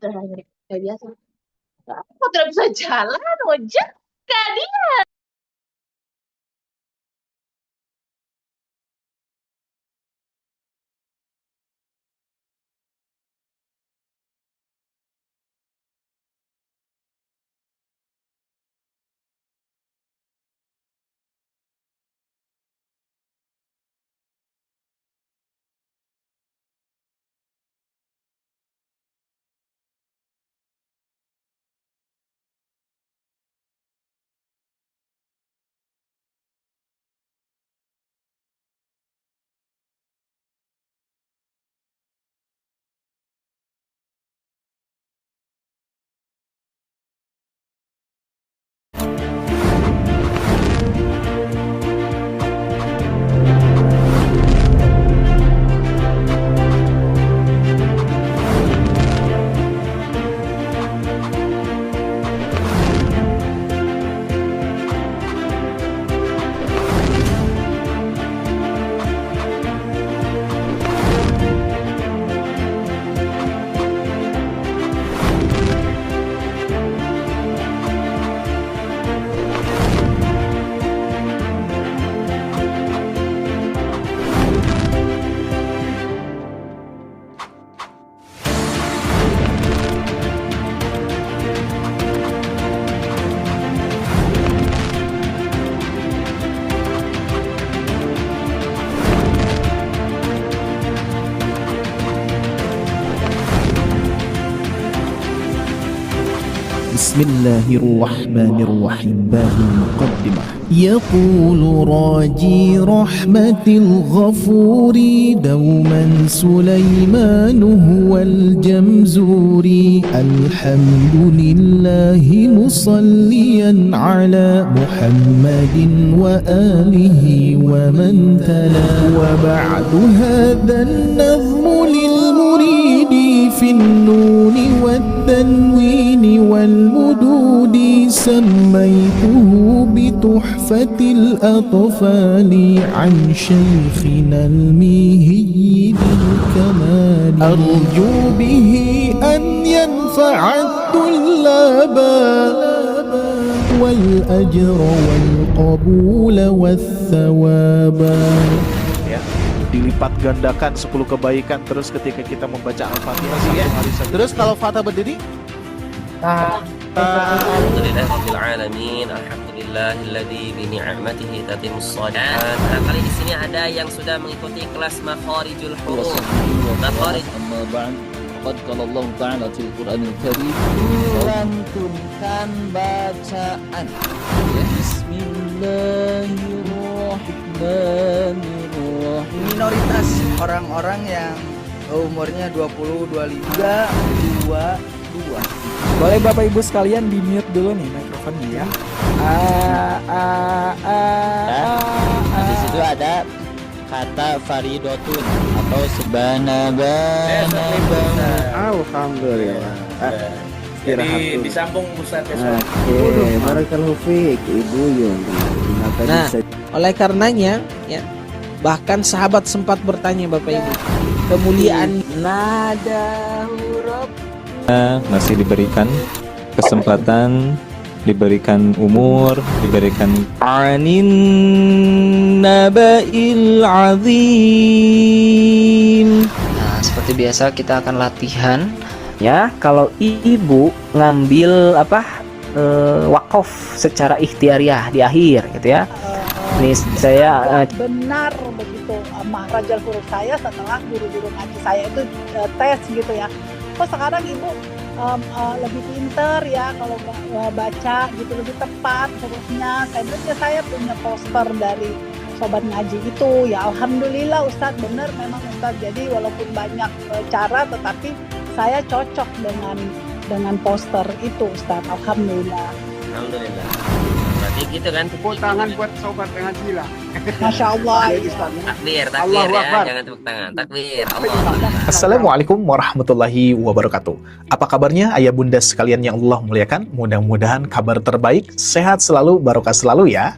terakhir kayak biasa. Aku tidak bisa jalan, ojek. Tadi بسم الله الرحمن الرحيم. باب المقدمة. يقول راجي رحمة الغفور دوما سليمان هو الجمزوري الحمد لله مصليا على محمد وآله ومن تلا وبعد هذا النظم للمريد في النون والتنوين والمدود سميته بتحفة الأطفال عن شيخنا الميهي بالكمال أرجو به أن ينفع الطلاب والأجر والقبول والثواب. Dilipat gandakan 10 kebaikan terus ketika kita membaca Al-Fatihah satu hari saja. Terus kalau Fatah berdiri? Alhamdulillah rabbil alamin, alhamdulillahilladzi bi ni'matihi tatimmus shalihat. Kali di sini ada yang sudah mengikuti kelas makharijul huruf. Makharij amma ba'd. Qad qala Allah Ta'ala fil Qur'anil Karim, lantunkan bacaan. Bismillahirrahmanirrahim. Minoritas orang-orang yang umurnya 20, 25, 22. Boleh Bapak Ibu sekalian di mute dulu nih mikrofonnya ya. Di situ ada kata faridotun atau sebanabana. Alhamdulillah. Jadi disambung Ustaz ya. Oke, barakallahu fiik Ibu Yun. Nah, oleh karenanya ya, bahkan sahabat sempat bertanya Bapak Ibu, kemuliaan nada huruf masih diberikan kesempatan, diberikan umur, diberikan anin nabail azim. Nah, seperti biasa kita akan latihan ya. Kalau ibu ngambil wakaf secara ikhtiariah di akhir gitu ya. Ini saya benar begitu mahrajal huruf saya setelah guru-guru ngaji saya itu tes gitu ya. Kok sekarang ibu lebih pinter ya kalau baca gitu, lebih tepat hurufnya. Saya bilang ya saya punya poster dari sobat ngaji itu ya. Alhamdulillah Ustadz, benar memang Ustadz. Jadi walaupun banyak cara tetapi saya cocok dengan poster itu Ustadz. Alhamdulillah. alhamdulillah. Berarti gitu kan. Tepuk tangan buat sobat ngaji lah. Masya Allah. Takbir Allahu ya, Akbar. jangan tepuk tangan. Takbir. Allah. Assalamualaikum warahmatullahi wabarakatuh. Apa kabarnya ayah bunda sekalian yang Allah muliakan? Mudah-mudahan kabar terbaik, sehat selalu, barokah selalu ya.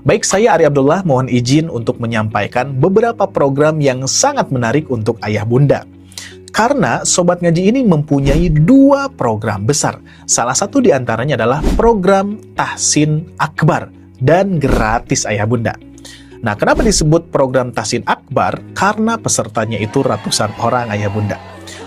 Baik, saya Ari Abdullah mohon izin untuk menyampaikan beberapa program yang sangat menarik untuk ayah bunda. Karena Sobat Ngaji ini mempunyai dua program besar. Salah satu di antaranya adalah program Tahsin Akbar dan gratis ayah bunda. Nah, kenapa disebut program Tahsin Akbar? Karena pesertanya itu ratusan orang ayah bunda.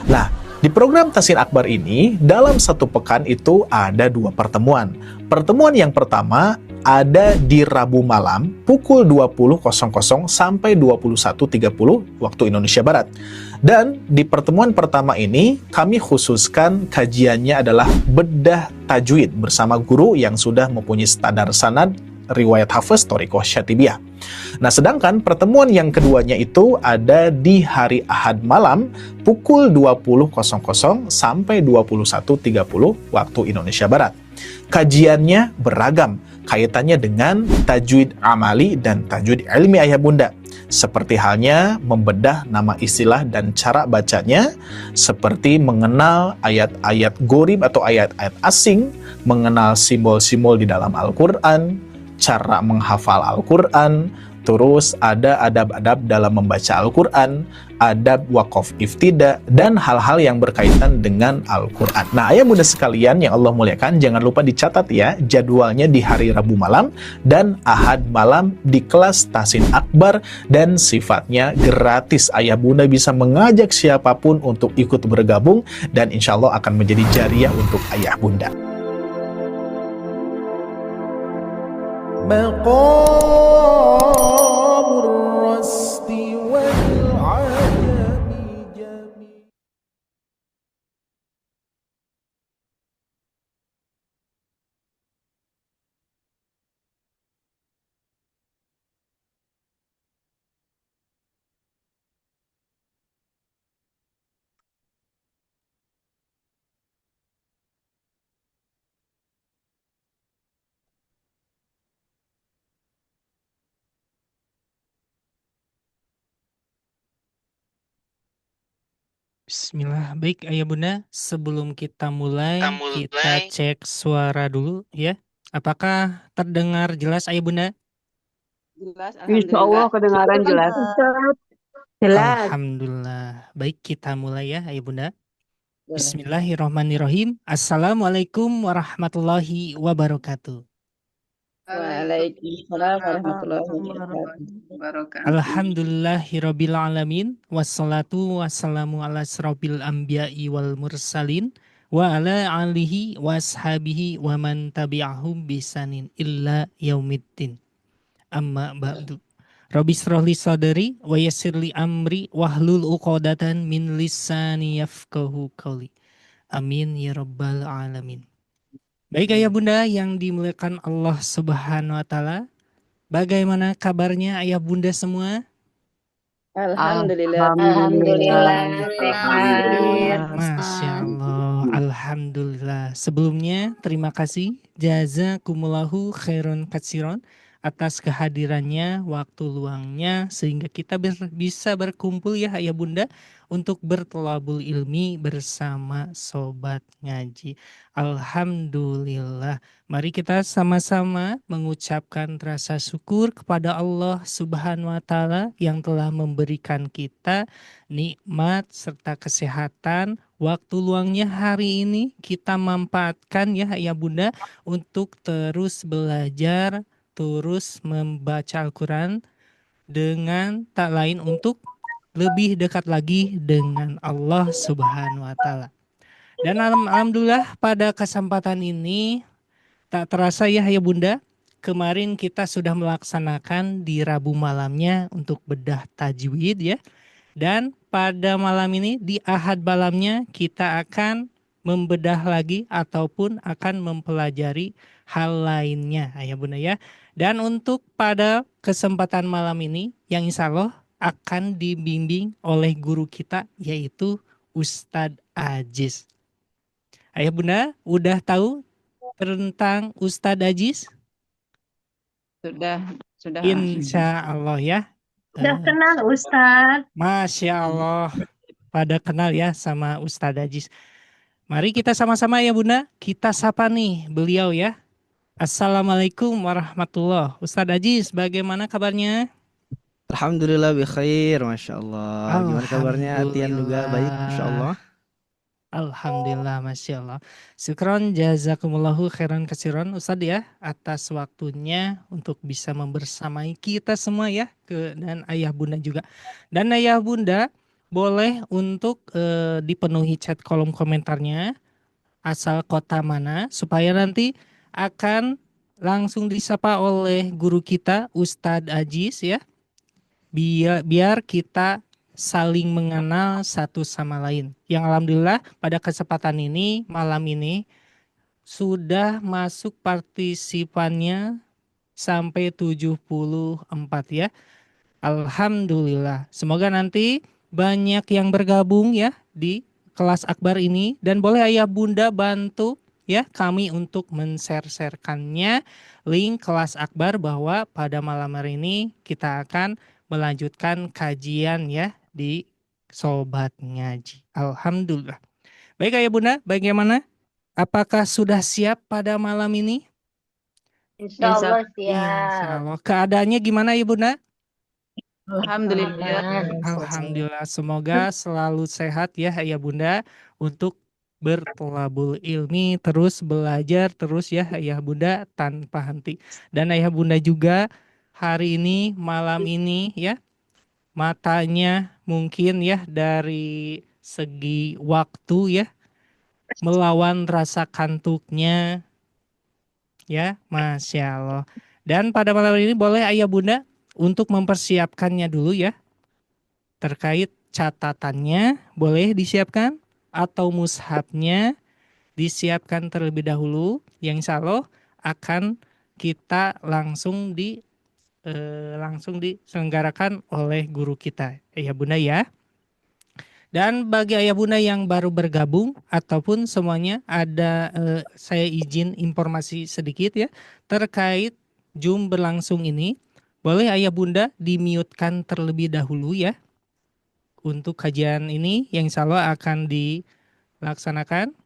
Nah, di program Tahsin Akbar ini, dalam satu pekan itu ada dua pertemuan. Pertemuan yang pertama ada di Rabu malam pukul 20.00 sampai 21.30 waktu Indonesia Barat. Dan di pertemuan pertama ini, kami khususkan kajiannya adalah bedah tajwid bersama guru yang sudah mempunyai standar sanad riwayat Hafiz Thoriqoh Syatibiyah. Nah, sedangkan pertemuan yang keduanya itu ada di hari Ahad malam pukul 20.00 sampai 21.30 waktu Indonesia Barat. Kajiannya beragam, kaitannya dengan tajwid amali dan tajwid ilmi ayah bunda. Seperti halnya membedah nama istilah dan cara bacanya, seperti mengenal ayat-ayat gharib atau ayat-ayat asing, mengenal simbol-simbol di dalam Al-Quran, cara menghafal Al-Quran, terus ada adab-adab dalam membaca Al-Quran, adab wakaf iftida, dan hal-hal yang berkaitan dengan Al-Quran. Nah, ayah bunda sekalian yang Allah muliakan, jangan lupa dicatat ya, jadwalnya di hari Rabu malam dan Ahad malam di kelas Tahsin Akbar, dan sifatnya gratis. Ayah bunda bisa mengajak siapapun untuk ikut bergabung, dan insya Allah akan menjadi jariah untuk ayah bunda. مقام الرصد والعجم جميع. Bismillah. Baik ayah bunda, sebelum kita mulai, kita cek suara dulu ya. Apakah terdengar jelas ayah bunda? Jelas, Insya Allah kedengaran jelas. Jelas. Alhamdulillah. Baik, kita mulai ya ayah bunda. Boleh. Bismillahirrahmanirrahim. Assalamualaikum warahmatullahi wabarakatuh. Waalaikumsalam warahmatullahi wabarakatuh. Alhamdulillahirabbil alamin, wassalatu wassalamu ala asrofil anbiya'i wal mursalin wa ala alihi washabihi wa man tabi'ahum bisanin illa yaumiddin. Amma ba'du. Rabbi shrahli sadri wa yassirli amri wahlul uqadatan min lisani yafqahu qawli. Amin ya rabbal alamin. Baik ayah bunda yang dimuliakan Allah Subhanahu wa taala. Bagaimana kabarnya ayah bunda semua? Alhamdulillah. Masya Allah. Alhamdulillah. Sebelumnya terima kasih jazakumullahu khairan katsiron atas kehadirannya, waktu luangnya, sehingga kita bisa berkumpul ya ayah bunda untuk bertolabul ilmi bersama sobat ngaji. Alhamdulillah. Mari kita sama-sama mengucapkan rasa syukur kepada Allah Subhanahu wa taala yang telah memberikan kita nikmat serta kesehatan. Waktu luangnya hari ini kita manfaatkan ya ayah bunda untuk terus belajar, terus membaca Al-Quran dengan tak lain untuk lebih dekat lagi dengan Allah Subhanahu wa taala. Dan alhamdulillah pada kesempatan ini tak terasa ya bunda, kemarin kita sudah melaksanakan di Rabu malamnya untuk bedah tajwid ya. Dan pada malam ini di Ahad malamnya kita akan membedah lagi ataupun akan mempelajari hal lainnya ayah bunda ya. Dan untuk pada kesempatan malam ini yang insya Allah akan dibimbing oleh guru kita yaitu Ustadz Aziz. Ayah bunda udah tahu tentang Ustadz Aziz? Sudah. Insya Allah ya. Sudah kenal Ustadz. Masya Allah. Pada kenal ya sama Ustadz Aziz. Mari kita sama-sama ya bunda, kita sapa nih beliau ya. Assalamualaikum warahmatullahi wabarakatuh. Ustadz Aziz, bagaimana kabarnya? Alhamdulillah bi khair, Masya Allah. Gimana kabarnya Atian juga baik, Masya Allah. Alhamdulillah, Masya Allah. Syukron jazakumullahu khairan katsiron Ustadz ya atas waktunya untuk bisa membersamai kita semua ya dan ayah bunda juga. Dan ayah bunda boleh untuk dipenuhi chat kolom komentarnya asal kota mana supaya nanti akan langsung disapa oleh guru kita Ustadz Aziz ya. Biar kita saling mengenal satu sama lain. Yang alhamdulillah pada kesempatan ini, malam ini, sudah masuk partisipannya sampai 74 ya. Alhamdulillah. Semoga nanti banyak yang bergabung ya di kelas akbar ini. Dan boleh ayah bunda bantu ya kami untuk men-share-sharekannya link kelas akbar bahwa pada malam hari ini kita akan melanjutkan kajian ya di Sobat Ngaji. Alhamdulillah. Baik ayah bunda, bagaimana? Apakah sudah siap pada malam ini? Insya Allah siap. Insya Allah. Keadaannya gimana ayah bunda? Alhamdulillah. Alhamdulillah. Semoga selalu sehat ya ayah bunda untuk bertolabul ilmi, terus belajar terus ya ayah bunda tanpa henti. Dan ayah bunda juga hari ini, malam ini ya, matanya mungkin ya dari segi waktu ya melawan rasa kantuknya ya, Masya Allah. Dan pada malam ini boleh ayah bunda untuk mempersiapkannya dulu ya, terkait catatannya boleh disiapkan atau mushafnya disiapkan terlebih dahulu, yang insya Allah akan kita langsung diselenggarakan oleh guru kita ayah bunda ya. Dan bagi ayah bunda yang baru bergabung ataupun semuanya ada saya izin informasi sedikit ya terkait Zoom berlangsung ini. Boleh ayah bunda di-mute-kan terlebih dahulu ya untuk kajian ini yang insya Allah akan dilaksanakan.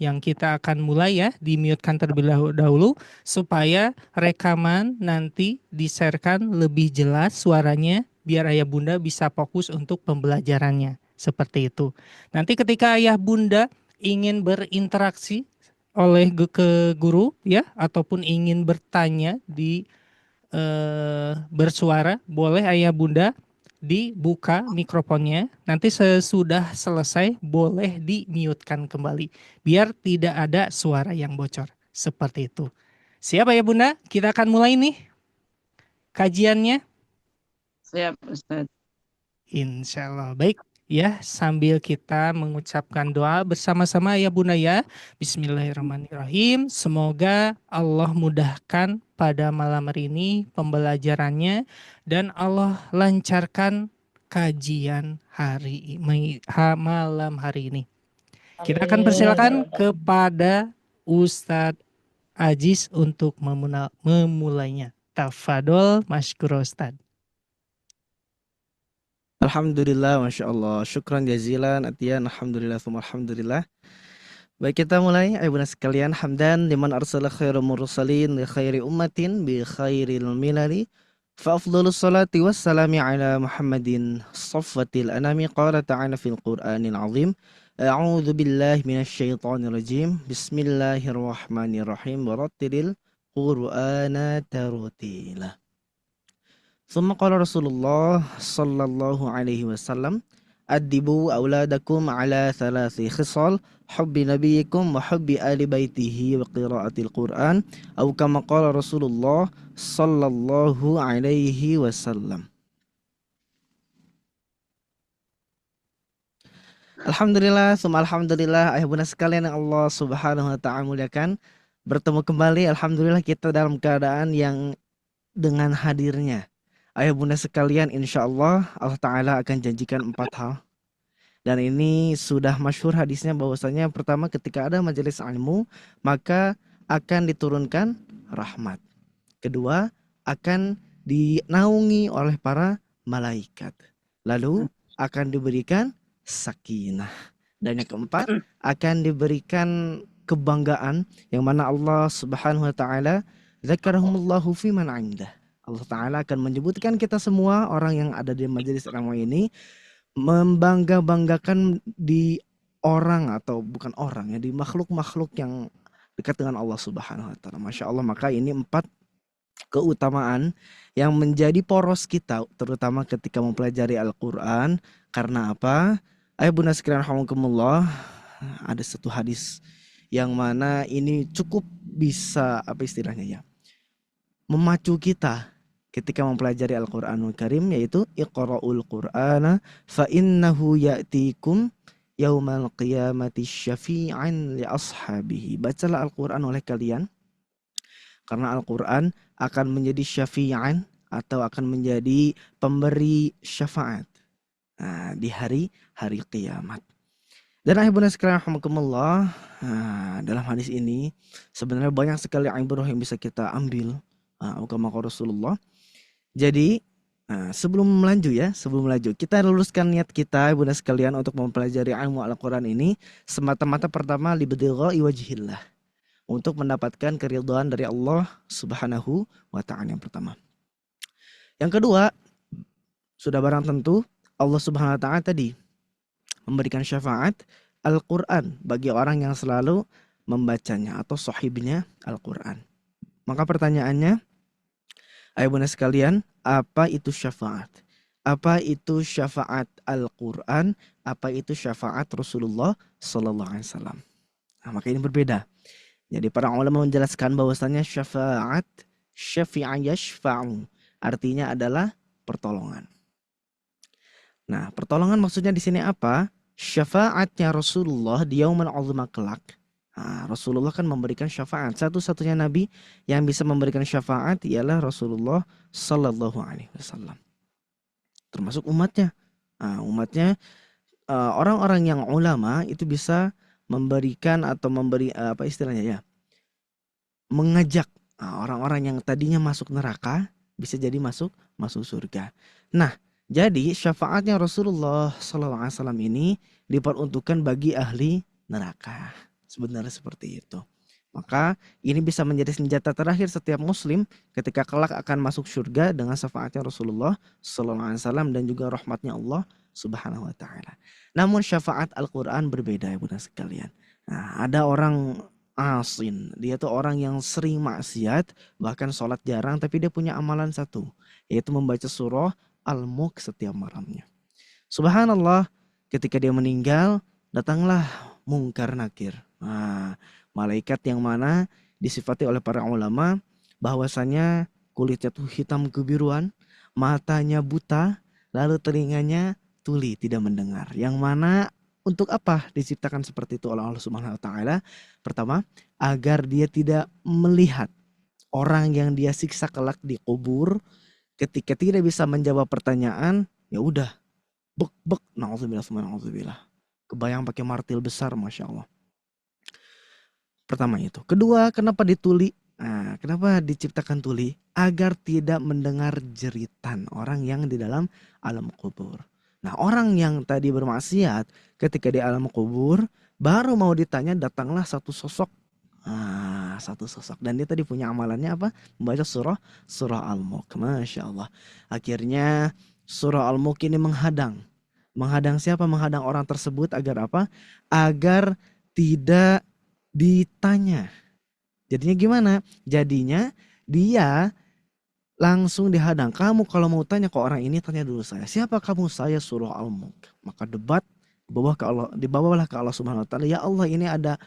Yang kita akan mulai ya, di-mute-kan terlebih dahulu supaya rekaman nanti di-share-kan lebih jelas suaranya biar ayah bunda bisa fokus untuk pembelajarannya. Seperti itu. Nanti ketika ayah bunda ingin berinteraksi oleh ke guru ya ataupun ingin bertanya di bersuara, boleh ayah bunda dibuka mikrofonnya, nanti sesudah selesai boleh di-mute-kan kembali biar tidak ada suara yang bocor. Seperti itu. Siap ya bunda? Kita akan mulai nih kajiannya. Siap Ustaz. Insya Allah. Baik ya, sambil kita mengucapkan doa bersama-sama ya bunda ya. Bismillahirrahmanirrahim. Semoga Allah mudahkan pada malam hari ini pembelajarannya dan Allah lancarkan kajian malam hari ini. Kita akan persilakan kepada Ustadz Aziz untuk memulainya. Tafadol masykur Ustadz. Alhamdulillah, Masya Allah. Syukran jazilan, Atian. Alhamdulillah, alhamdulillah. Baik, kita mulai. Ayo bunda sekalian, hamdan liman arsala khairul mursalin li khairi ummatin bi khairil milali fa afdhalus salati wassalami ala Muhammadin safwatil anami qala ta'ala fil Qur'anil azim a'udzu billahi minasy syaithanir rajim bismillahirrahmanirrahim warattilil Qur'ana tartila. Tsumma qala Rasulullah sallallahu alaihi wasallam adibu auladakum ala thalathi khisal hubbi nabiyikum wa hubbi ali baitihi wa qiraatil Qur'an atau kama qala Rasulullah sallallahu alaihi wasallam. Alhamdulillah, summa alhamdulillah ayah bunda sekalian yang Allah Subhanahu wa taala muliakan. Bertemu kembali, alhamdulillah kita dalam keadaan yang dengan hadirnya ayah bunda sekalian, insya Allah Allah Ta'ala akan janjikan 4 hal. Dan ini sudah masyhur hadisnya bahwasanya pertama ketika ada majelis ilmu maka akan diturunkan rahmat. Kedua akan dinaungi oleh para malaikat. Lalu akan diberikan sakinah. Dan yang keempat akan diberikan kebanggaan yang mana Allah Subhanahu wa taala zakarahumullahu fi man 'indah. Allah Ta'ala akan menyebutkan kita semua orang yang ada di majelis ilmu ini membangga-banggakan di orang atau bukan orang ya, di makhluk-makhluk yang dekat dengan Allah Subhanahu wa taala. Masya Allah, maka ini 4 keutamaan yang menjadi poros kita terutama ketika mempelajari Al-Qur'an. Karena apa? Ayah bunda sekalian rahimakumullah, ada satu hadis yang mana ini cukup bisa apa istilahnya ya, memacu kita ketika mempelajari Al-Qur'anul Karim, yaitu iqra'ul Qur'ana fa innahu ya'tikum yaumal qiyamati syafi'an li ashabihi. Bacalah Al-Qur'an oleh kalian karena Al-Qur'an akan menjadi syafi'an atau akan menjadi pemberi syafaat di hari kiamat. Dan ayah bunda sekalian rahimakumullah, dalam hadis ini sebenarnya banyak sekali ibrah yang bisa kita ambil kama Rasulullah. Jadi sebelum melaju kita luluskan niat kita bunda sekalian untuk mempelajari ilmu Al-Qur'an ini semata-mata pertama libtigha'i wajhillah, untuk mendapatkan keridhaan dari Allah Subhanahu wa taala yang pertama. Yang kedua, sudah barang tentu Allah Subhanahu wa taala tadi memberikan syafaat Al-Qur'an bagi orang yang selalu membacanya atau sahibnya Al-Qur'an. Maka pertanyaannya, ayah bunda sekalian, apa itu syafaat? Apa itu syafaat Al-Qur'an? Apa itu syafaat Rasulullah sallallahu alaihi wasallam? Maka ini berbeda. Jadi para ulama menjelaskan bahwasanya syafaat, syafi'a yashfa'u, artinya adalah pertolongan. Nah, pertolongan maksudnya di sini apa? Syafaatnya Rasulullah di yaumul azma kelak. Rasulullah kan memberikan syafaat. Satu-satunya nabi yang bisa memberikan syafaat ialah Rasulullah sallallahu alaihi wasallam. Termasuk umatnya. Umatnya orang-orang yang ulama itu bisa memberikan atau memberi apa istilahnya ya? Mengajak orang-orang yang tadinya masuk neraka bisa jadi masuk surga. Nah, jadi syafaatnya Rasulullah SAW ini diperuntukkan bagi ahli neraka. Sebenarnya seperti itu. Maka ini bisa menjadi senjata terakhir setiap muslim ketika kelak akan masuk surga dengan syafaatnya Rasulullah SAW dan juga rahmatnya Allah Subhanahu wa taala. Namun syafaat Al-Qur'an berbeda ya bunda sekalian. Nah, ada orang asin, dia tuh orang yang sering maksiat, bahkan sholat jarang, tapi dia punya amalan satu, yaitu membaca surah Al-Mulk setiap malamnya. Subhanallah, ketika dia meninggal, datanglah mungkar nakir. Malaikat yang mana disifati oleh para ulama bahwasanya kulitnya tuh hitam kebiruan, matanya buta, lalu telinganya tuli tidak mendengar. Yang mana untuk apa diciptakan seperti itu oleh Allah Subhanahu wa taala? Pertama, agar dia tidak melihat orang yang dia siksa kelak di kubur. Ketika tidak bisa menjawab pertanyaan, ya udah bek na'udzubillah. Kebayang pakai martil besar, masya Allah. Pertama itu. Kedua, kenapa dituli? Kenapa diciptakan tuli? Agar tidak mendengar jeritan orang yang di dalam alam kubur. Nah, orang yang tadi bermaksiat ketika di alam kubur baru mau ditanya, datanglah satu sosok. Satu sosok, dan dia tadi punya amalannya apa? Membaca surah Al-Mulk. Masya Allah. Akhirnya surah Al-Mulk ini menghadang siapa? Menghadang orang tersebut agar apa? Agar tidak ditanya. Jadinya gimana? Jadinya dia langsung dihadang. Kamu kalau mau tanya ke orang ini, tanya dulu saya. Siapa kamu? Saya surah Al-Mulk. Maka debat dibawalah ke Allah Subhanahu wa taala. Ya Allah, ini ada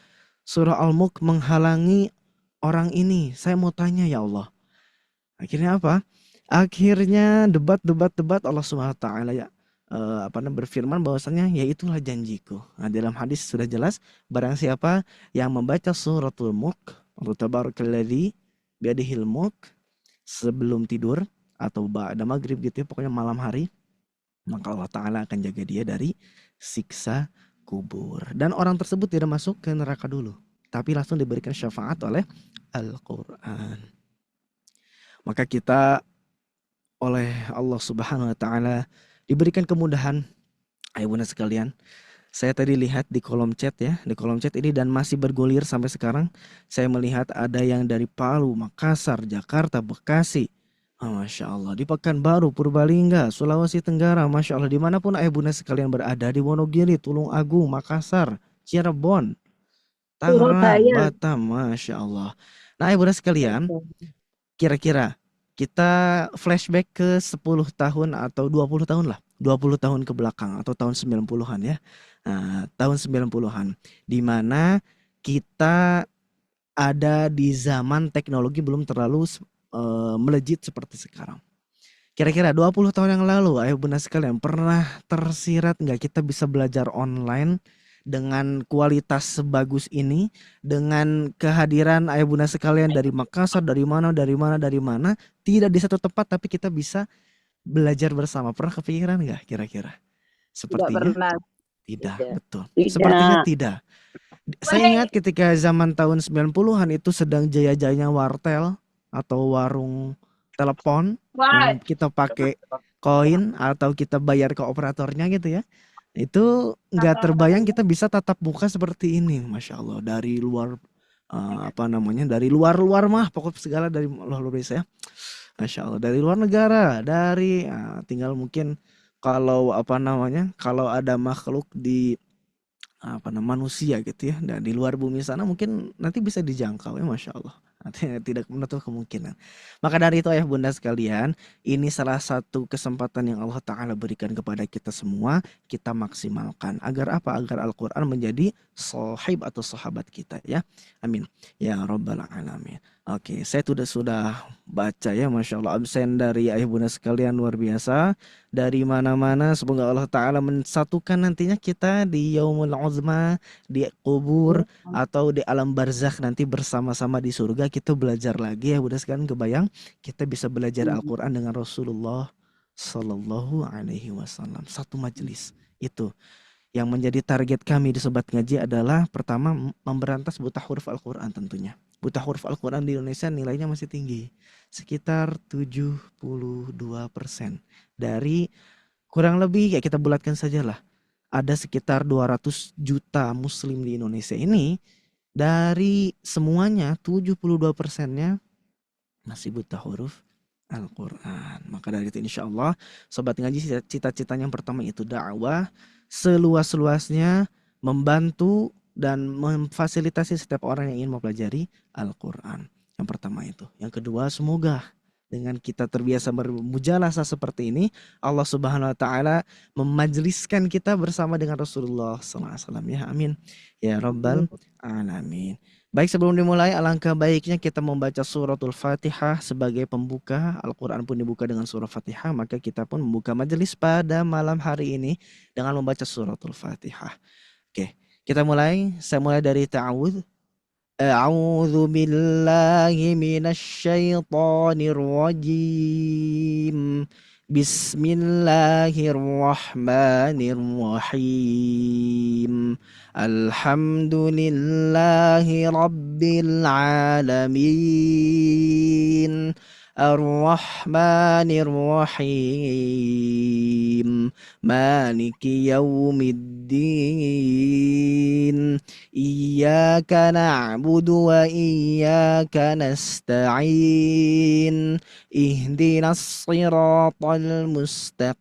surah Al-Mulk menghalangi orang ini. Saya mau tanya ya Allah. Akhirnya apa? Akhirnya debat Allah Subhanahu wa taala ya berfirman bahwasanya ya itulah janjiku. Nah, dalam hadis sudah jelas, barang siapa yang membaca suratul Mulk, Tabarakalladzi biyadihil mulk, sebelum tidur atau ba'da maghrib gitu ya, pokoknya malam hari, maka Allah Ta'ala akan jaga dia dari siksa kubur. Dan orang tersebut tidak masuk ke neraka dulu, tapi langsung diberikan syafaat oleh Al-Quran. Maka kita oleh Allah Subhanahu wa Ta'ala diberikan kemudahan. Ayo bunda sekalian, saya tadi lihat di kolom chat ya, di kolom chat ini dan masih bergulir sampai sekarang. Saya melihat ada yang dari Palu, Makassar, Jakarta, Bekasi, Masya Allah, di Pekanbaru, Purbalingga, Sulawesi Tenggara, Masya Allah, dimanapun ayah bunda sekalian berada, di Wonogiri, Tulungagung, Makassar, Cirebon, Tangerang, Surabaya. Batam, Masya Allah. Nah ayah bunda sekalian, kira-kira kita flashback ke 10 tahun atau 20 tahun lah, 20 tahun ke belakang atau tahun 90-an ya. Nah, tahun 90-an, di mana kita ada di zaman teknologi belum terlalu melejit seperti sekarang. Kira-kira 20 tahun yang lalu, ayo bunda sekalian, pernah tersirat nggak kita bisa belajar online dengan kualitas sebagus ini, dengan kehadiran ayah bunda sekalian dari Makassar, dari mana, tidak di satu tempat tapi kita bisa belajar bersama. Pernah kepikiran nggak kira-kira? Sepertinya pernah. tidak, Tidak. betul. Tidak. Sepertinya tidak. Saya ingat ketika zaman tahun 90-an itu sedang jaya-jayanya wartel atau warung telepon yang kita pakai koin atau kita bayar ke operatornya gitu ya. Itu nggak terbayang kita bisa tatap muka seperti ini, Masya Allah, dari luar dari luar mah pokok segala dari luar biasa ya. Masya Allah, dari luar negara, dari tinggal mungkin kalau kalau ada makhluk di manusia gitu ya, dan di luar bumi sana mungkin nanti bisa dijangkau ya, Masya Allah. Artinya tidak menutup kemungkinan. Maka dari itu ayah bunda sekalian, ini salah satu kesempatan yang Allah Ta'ala berikan kepada kita semua, kita maksimalkan. Agar apa? Agar Al-Quran menjadi sahib atau sahabat kita ya. Amin. Ya Rabbal Alamin. Oke, saya sudah baca ya, Masya Allah, absen dari ayah bunda sekalian luar biasa. Dari mana-mana, semoga Allah Ta'ala mensatukan nantinya kita di Yaumul Uzma, di kubur, atau di alam barzakh nanti bersama-sama di surga. Kita belajar lagi ya bunda sekalian, kebayang kita bisa belajar Al-Quran dengan Rasulullah Sallallahu Alaihi Wasallam. Satu majelis itu. Yang menjadi target kami di Sobat Ngaji adalah pertama memberantas buta huruf Al-Quran tentunya. Buta huruf Al-Quran di Indonesia nilainya masih tinggi. Sekitar 72%. Dari kurang lebih ya kita bulatkan sajalah. Ada sekitar 200 juta muslim di Indonesia ini. Dari semuanya 72%-nya masih buta huruf Al-Quran. Maka dari itu insya Allah Sobat Ngaji, cita-citanya yang pertama itu dakwah seluas-luasnya, membantu dan memfasilitasi setiap orang yang ingin mempelajari Al-Quran. Yang pertama itu. Yang kedua, semoga dengan kita terbiasa bermujalasah seperti ini, Allah Subhanahu wa Ta'ala memajliskan kita bersama dengan Rasulullah SAW. Ya, amin. Ya Rabbal Alamin. Baik, sebelum dimulai, alangkah baiknya kita membaca suratul Fatihah sebagai pembuka. Al-Quran pun dibuka dengan surah Fatihah, maka kita pun membuka majelis pada malam hari ini dengan membaca suratul Fatihah. Oke, kita mulai. Saya mulai dari ta'awudz. A'udzu billahi minasyaitonir rajim. Bismillahirrahmanirrahim. Alhamdulillahi rabbil alamin. Ar-Rahmanir-Rahim. Maliki yaumiddin. Iyyaka na'budu wa iyyaka nasta'in. Ihdinas siratal mustaqim.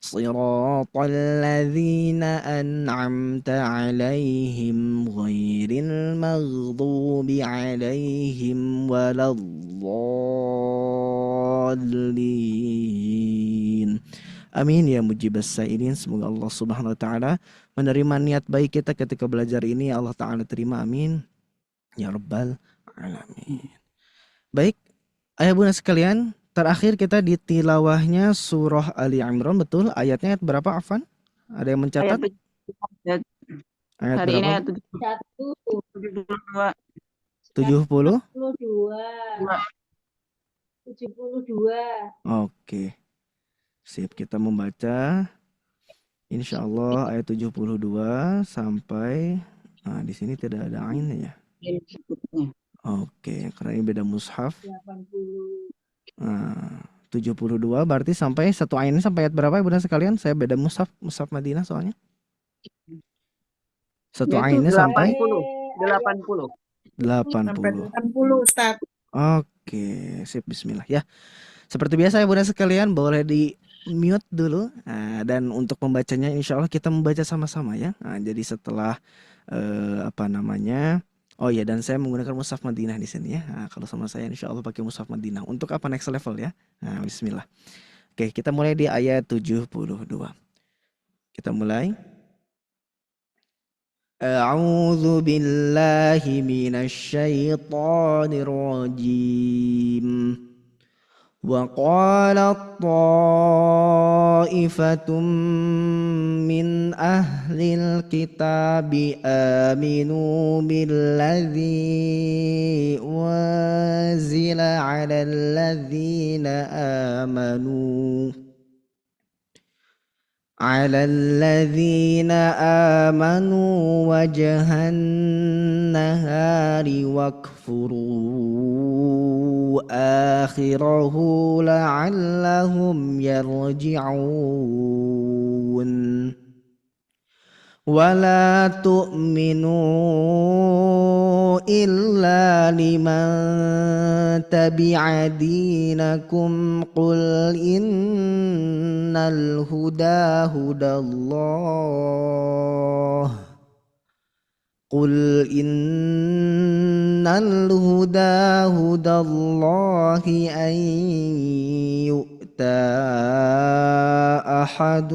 Siratal ladzina an'amta 'alaihim ghairil maghdubi 'alaihim waladdallin. Amin ya mujibas sa'ilin. Semoga Allah Subhanahu wa Ta'ala menerima niat baik kita ketika belajar ini. Allah Ta'ala terima, amin ya Rabbal Alamin. Baik, ayah bunda sekalian, terakhir kita di tilawahnya surah Ali Imran, betul? Ayatnya ayat berapa, Afan? Ada yang mencatat? Ayat Hari ini berapa? ayat 72. 70? 72. Oke. Sip, kita membaca insya Allah ayat 72 sampai di sini tidak ada ain ya. Oke, karena ini beda mushaf. 72 berarti sampai satu ain sampai ayat berapa ya bunda sekalian? Saya beda mushaf Madinah soalnya. Satu ainnya sampai 80. 80. 80 Ustaz. Oke, sip, bismillah ya. Seperti biasa ya Bunda sekalian, boleh di mute dulu. Nah, dan untuk membacanya insya Allah kita membaca sama-sama ya. Nah, jadi setelah apa namanya? Oh ya, dan saya menggunakan mushaf Madinah di sini ya. Nah, kalau sama saya insya Allah pakai mushaf Madinah. Untuk apa next level ya? Nah, bismillah. Oke, kita mulai di ayat 72. Kita mulai. أعوذ بالله من الشيطان الرجيم وقالت طائفة من أهل الكتاب آمنوا بالذي أنزل على الذين آمنوا وجه النهار واكفروا آخره لعلهم يرجعون ولا تؤمنوا إلا لمن تبع دينكم قل إن الهدى هدى الله أن يؤتى أحد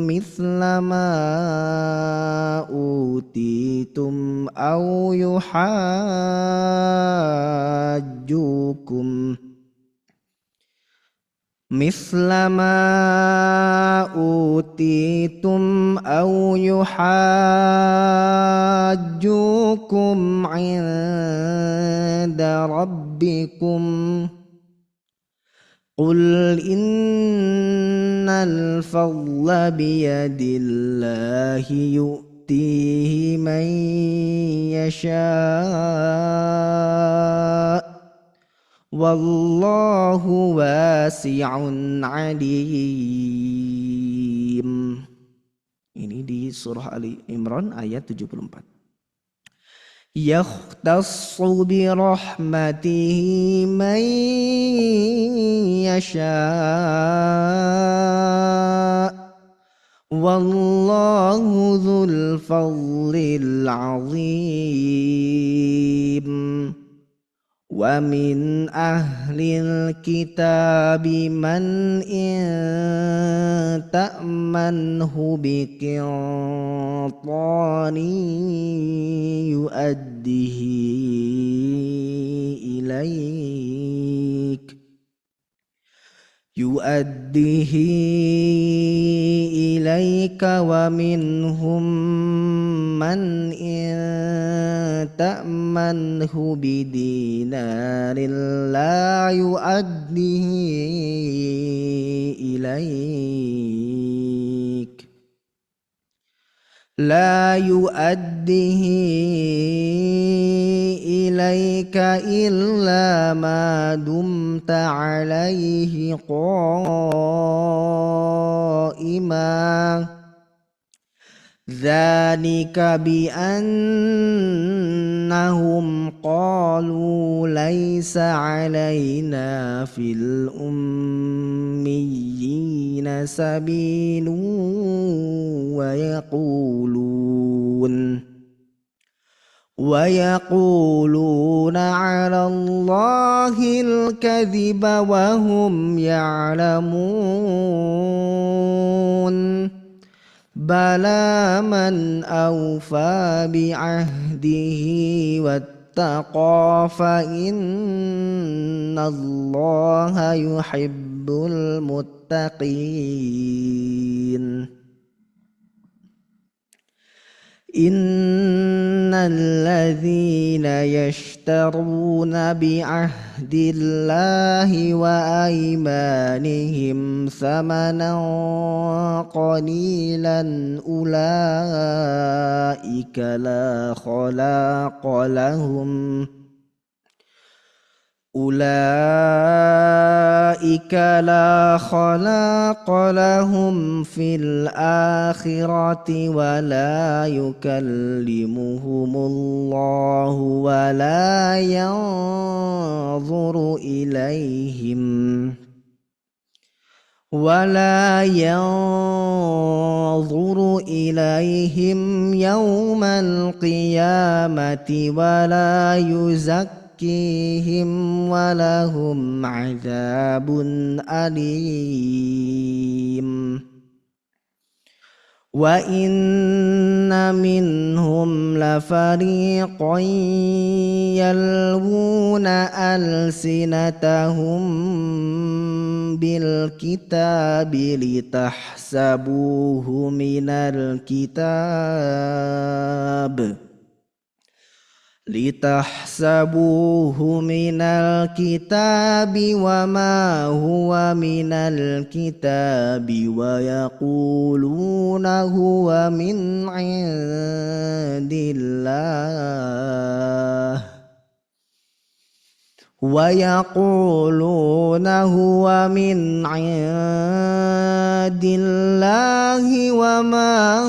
مثل ما أوتيتم أو يحاجوكم عند ربكم قل إن الفضل بيد الله يؤتيه من يشاء والله واسع عليم. Ini di surah Ali Imran ayat 74. يختص برحمته من يشاء والله ذو الفضل العظيم ومن أهل الكتاب من إن تأمنه بقنطار يؤديه إليك ومنهم من إن تأمنه بدينار لا يؤديه إليك إلا ما دمت عليه قائما ذلك بأنهم قالوا ليس علينا في الأميين سبيل ويقولون على الله الكذب وهم يعلمون بلى من أوفى بعهده واتقى فإن الله يحب المتقين إن الذين يشترون بعهد الله وأيمانهم ثمنا قليلا Ulaika la khalaqa lahum fil akhirati wa la yukallimuhumullahu wa la yanzuru ilaihim ولا ينظر إليهم يوم القيامة ولا يزكيهم ولهم عذاب أليم وإن منهم لفريقا يلوون ألسنتهم بالكتاب لتحسبوه من الكتاب وما هو من الكتاب ويقولون هو من عند الله ويقولون هو من عند الله وما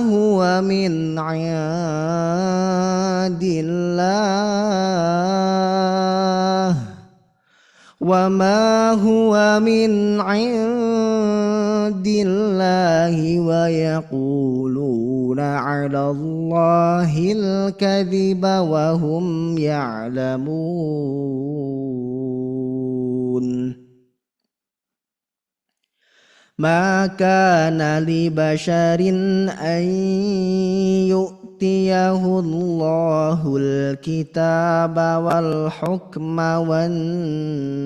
هو من عند الله ويقولون على الله الكذب وهم يعلمون ما كان لبشر أن يؤتيه الله الكتاب والحكم والنبوة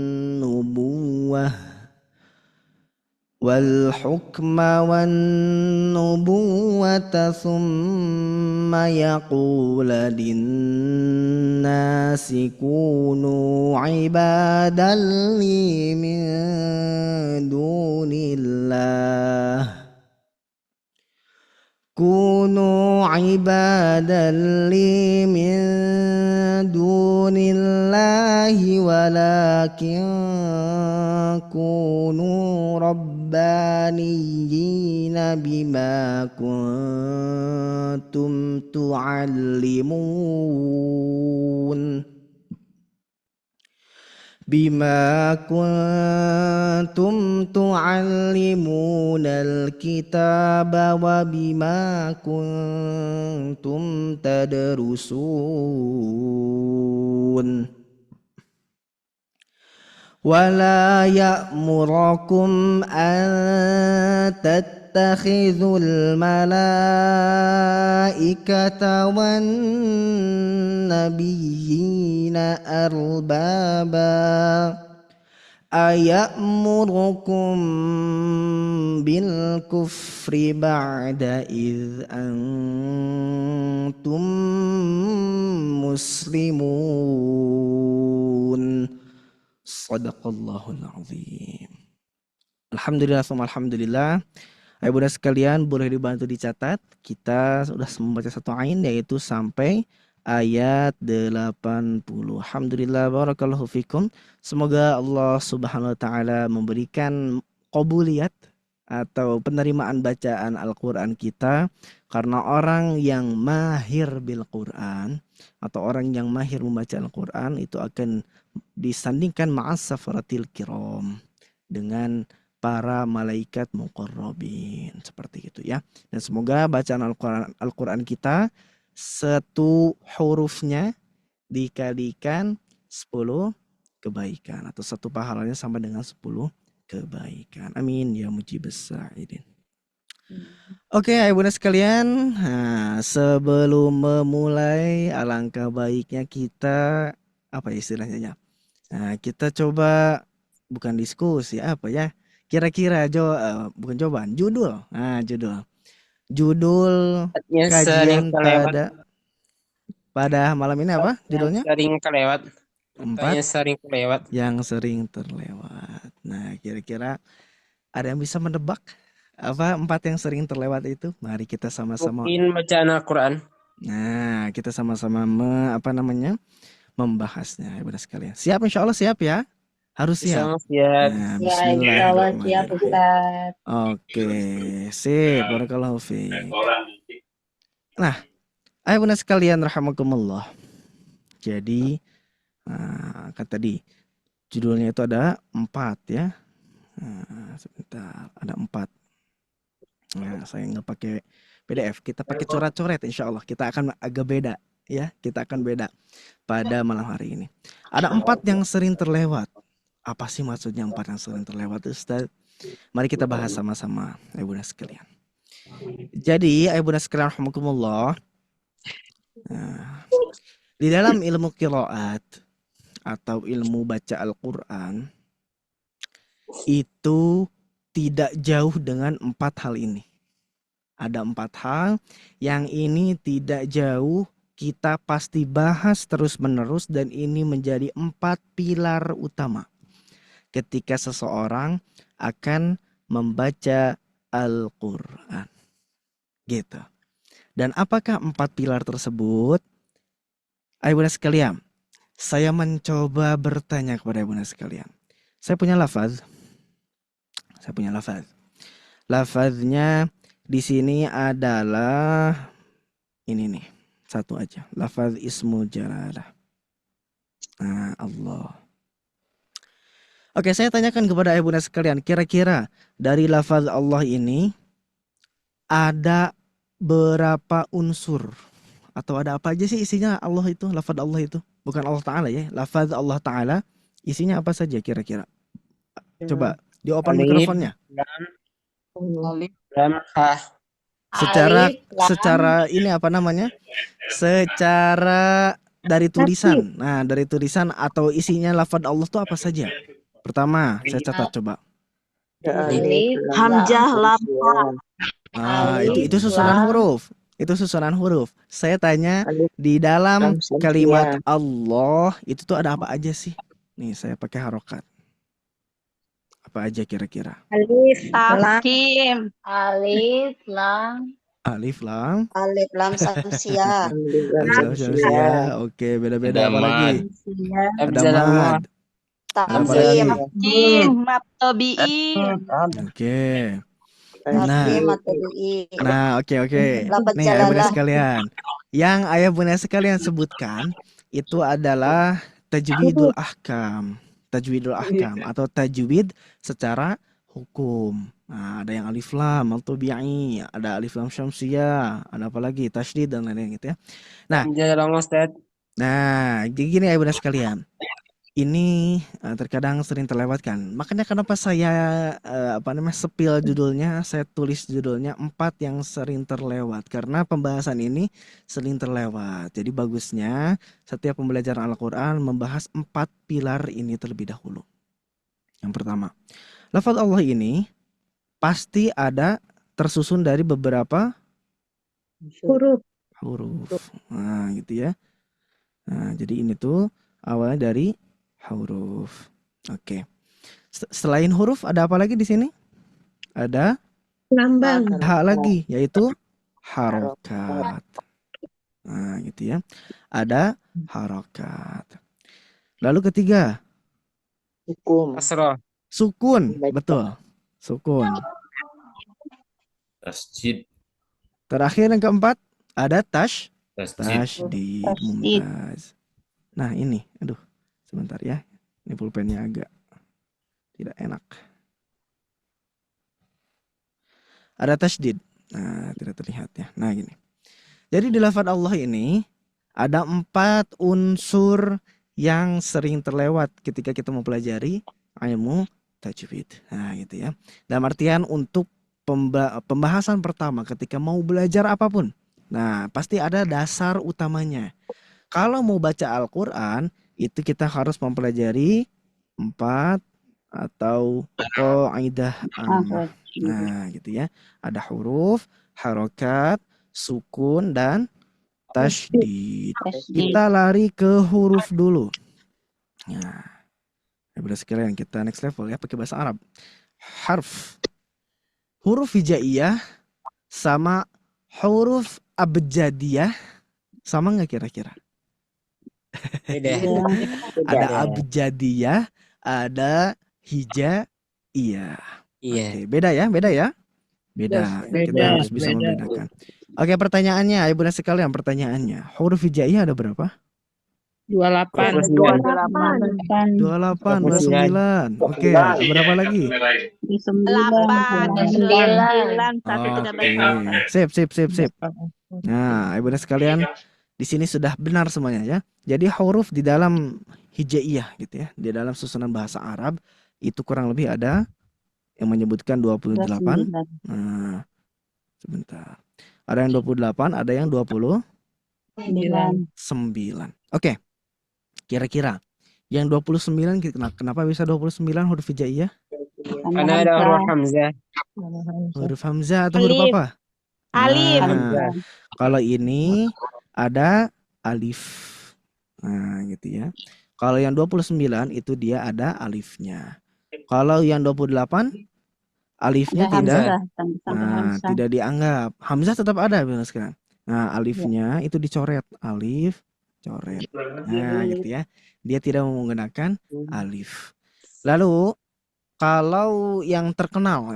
ثم يقول للناس كونوا عبادا لي من دون الله ولكن كونوا ربانيين بما كنتم تعلمون الكتاب وبما كنتم تدرسون ولا يأمركم أن تتخذوا الملائكة والنبيين أربابا أيأمركم بالكفر بعد إذ أنتم مسلمون Sadaqallahul azim. Alhamdulillah, alhamdulillah. Ayo bunda sekalian, boleh dibantu dicatat. Kita sudah membaca satu ain, yaitu sampai ayat 80. Alhamdulillah, barakallahu fikum. Semoga Allah Subhanahu wa taala memberikan qabuliyat atau penerimaan bacaan Al-Qur'an kita, karena orang yang mahir bil Qur'an atau orang yang mahir membaca Al-Qur'an itu akan disandingkan ma'as safaratil kiram, dengan para malaikat muqarrabin, seperti itu ya. Dan semoga bacaan Al-Qur'an kita satu hurufnya dikalikan 10 kebaikan, atau satu pahalanya sama dengan 10 kebaikan. Amin ya mujibus sa'idin. Oke, ayo bunda sekalian, sebelum memulai alangkah baiknya kita istilahnya, kita coba bukan diskusi kira-kira bukan jawaban, judul kajian pada malam ini apa judulnya? Yang sering terlewat. Nah, kira-kira ada yang bisa menebak apa 4 yang sering terlewat itu? Mari kita sama-sama mungkin bacaan Al-Quran. Nah, kita sama-sama membahasnya ya benar sekalian. Siap insya Allah siap ya? Harus siap. Siap. Nah, Ya, insya Allah siap bismillahirrahmanirrahim. Ustaz. Oke, sip. Barakallahu fiik. Nah, ayah bunda sekalian rahimakumullah. Jadi kan tadi judulnya itu ada 4 ya. Sebentar, ada 4. Nah, saya nggak pakai PDF, kita pakai coret-coret insya Allah. Kita akan agak beda ya, kita akan beda pada malam hari ini. Ada 4 yang sering terlewat. Apa sih maksudnya 4 yang sering terlewat, Ustaz? Mari kita bahas sama-sama, ayah bunda sekalian. Jadi, ayah bunda sekalian rahimakumullah, di dalam ilmu qiraat atau ilmu baca Al-Quran itu tidak jauh dengan 4 hal ini. Ada 4 hal yang ini tidak jauh, kita pasti bahas terus-menerus, dan ini menjadi 4 pilar utama ketika seseorang akan membaca Al-Quran. Gitu. Dan apakah 4 pilar tersebut? Ayah bunda sekalian, saya mencoba bertanya kepada ibu sekalian. Saya punya lafaz. Lafaznya di sini adalah ini nih, satu aja. Lafaz ismu jalalah. Nah, Allah. Oke, saya tanyakan kepada ibu sekalian, kira-kira dari lafaz Allah ini ada berapa unsur? Atau ada apa aja sih isinya Allah itu, lafaz Allah itu? Bukan Allah Ta'ala ya, lafaz Allah Ta'ala isinya apa saja kira-kira? Coba di-open mikrofonnya. Alif, lam, ha. Secara ini apa namanya? Secara dari tulisan. Nah, dari tulisan atau isinya lafaz Allah itu apa saja? Pertama, saya catat coba. Hamzah, lam, ha. Itu susunan huruf. Itu susunan huruf. Saya tanya di dalam kalimat Allah itu tuh ada apa aja sih? Nih saya pakai harokat. Apa aja kira-kira? Alif, Kim. Alif, lam. Alif, lam. Alif, lam, samsiah. Oke, beda-beda apa lagi? Ada mad. Tamzim. Mat tabi'in. Oke. Nah, oke. Nih ayah bunda sekalian, yang ayah bunda sekalian sebutkan itu adalah tajwidul ahkam atau tajwid secara hukum. Nah, ada yang alif lam al-tabi'i, ada alif lam syamsiyah, ada apa lagi tasydid dan lain-lain gitu ya. Nah, gini ayah bunda sekalian. Ini terkadang sering terlewatkan. Makanya kenapa saya sepil judulnya, saya tulis judulnya 4 yang sering terlewat. Karena pembahasan ini sering terlewat. Jadi bagusnya setiap pembelajaran Al-Quran membahas 4 pilar ini terlebih dahulu. Yang pertama, lafaz Allah ini pasti ada tersusun dari beberapa huruf. Nah, gitu ya. Nah, jadi ini tuh awalnya dari huruf. Oke. Selain huruf ada apa lagi di sini? Ada hak lagi, yaitu harokat. Nah, gitu ya. Ada harokat. Lalu ketiga, sukun. Betul. Sukun. Tasjid. Terakhir yang keempat ada tasydid. Mumtaz. Nah, ini, aduh. Sebentar ya, ini pulpennya agak tidak enak. Ada tasydid. Nah, tidak terlihat ya. Nah, gini. Jadi di lafaz Allah ini ada 4 unsur yang sering terlewat ketika kita mempelajari ilmu tajwid. Nah, gitu ya. Dalam artian untuk pembahasan pertama ketika mau belajar apapun. Nah, pasti ada dasar utamanya. Kalau mau baca Al-Quran, itu kita harus mempelajari 4 atau qaidah ammah. Nah, gitu ya. Ada huruf, harokat, sukun, dan tasydid. Kita lari ke huruf dulu. Nah, ya sekalian kita next level ya, pakai bahasa Arab. Harf. Huruf hijaiyah sama huruf abjadiyah sama nggak kira-kira? Beda. Beda. Ada abjadiyah, ada hijaiyah. Iya. Oke, beda ya, beda ya. Beda. Kita harus bisa membedakan. Oke, pertanyaannya, Ibu Bunda sekalian, pertanyaannya. Huruf hijaiyah ada berapa? 28. 28, 29. Oke, berapa lagi? 9. Satu tidak Oke, sip. Nah, Ibu Bunda sekalian, di sini sudah benar semuanya ya. Jadi huruf di dalam hijaiyah gitu ya, di dalam susunan bahasa Arab itu kurang lebih ada yang menyebutkan 28. Nah, sebentar. Ada yang 28, ada yang 29. Oke. Kira-kira yang 29 kenapa bisa 29 huruf hijaiyah? Karena ada huruf hamzah. Huruf hamzah atau huruf apa? Alif. Nah, kalau ini ada alif. Nah, gitu ya. Kalau yang 29 itu dia ada alifnya. Kalau yang 28 alifnya tidak dianggap. Hamzah tetap ada sekarang. Nah, alifnya itu dicoret. Alif, coret. Nah, gitu ya. Dia tidak menggunakan alif. Lalu kalau yang terkenal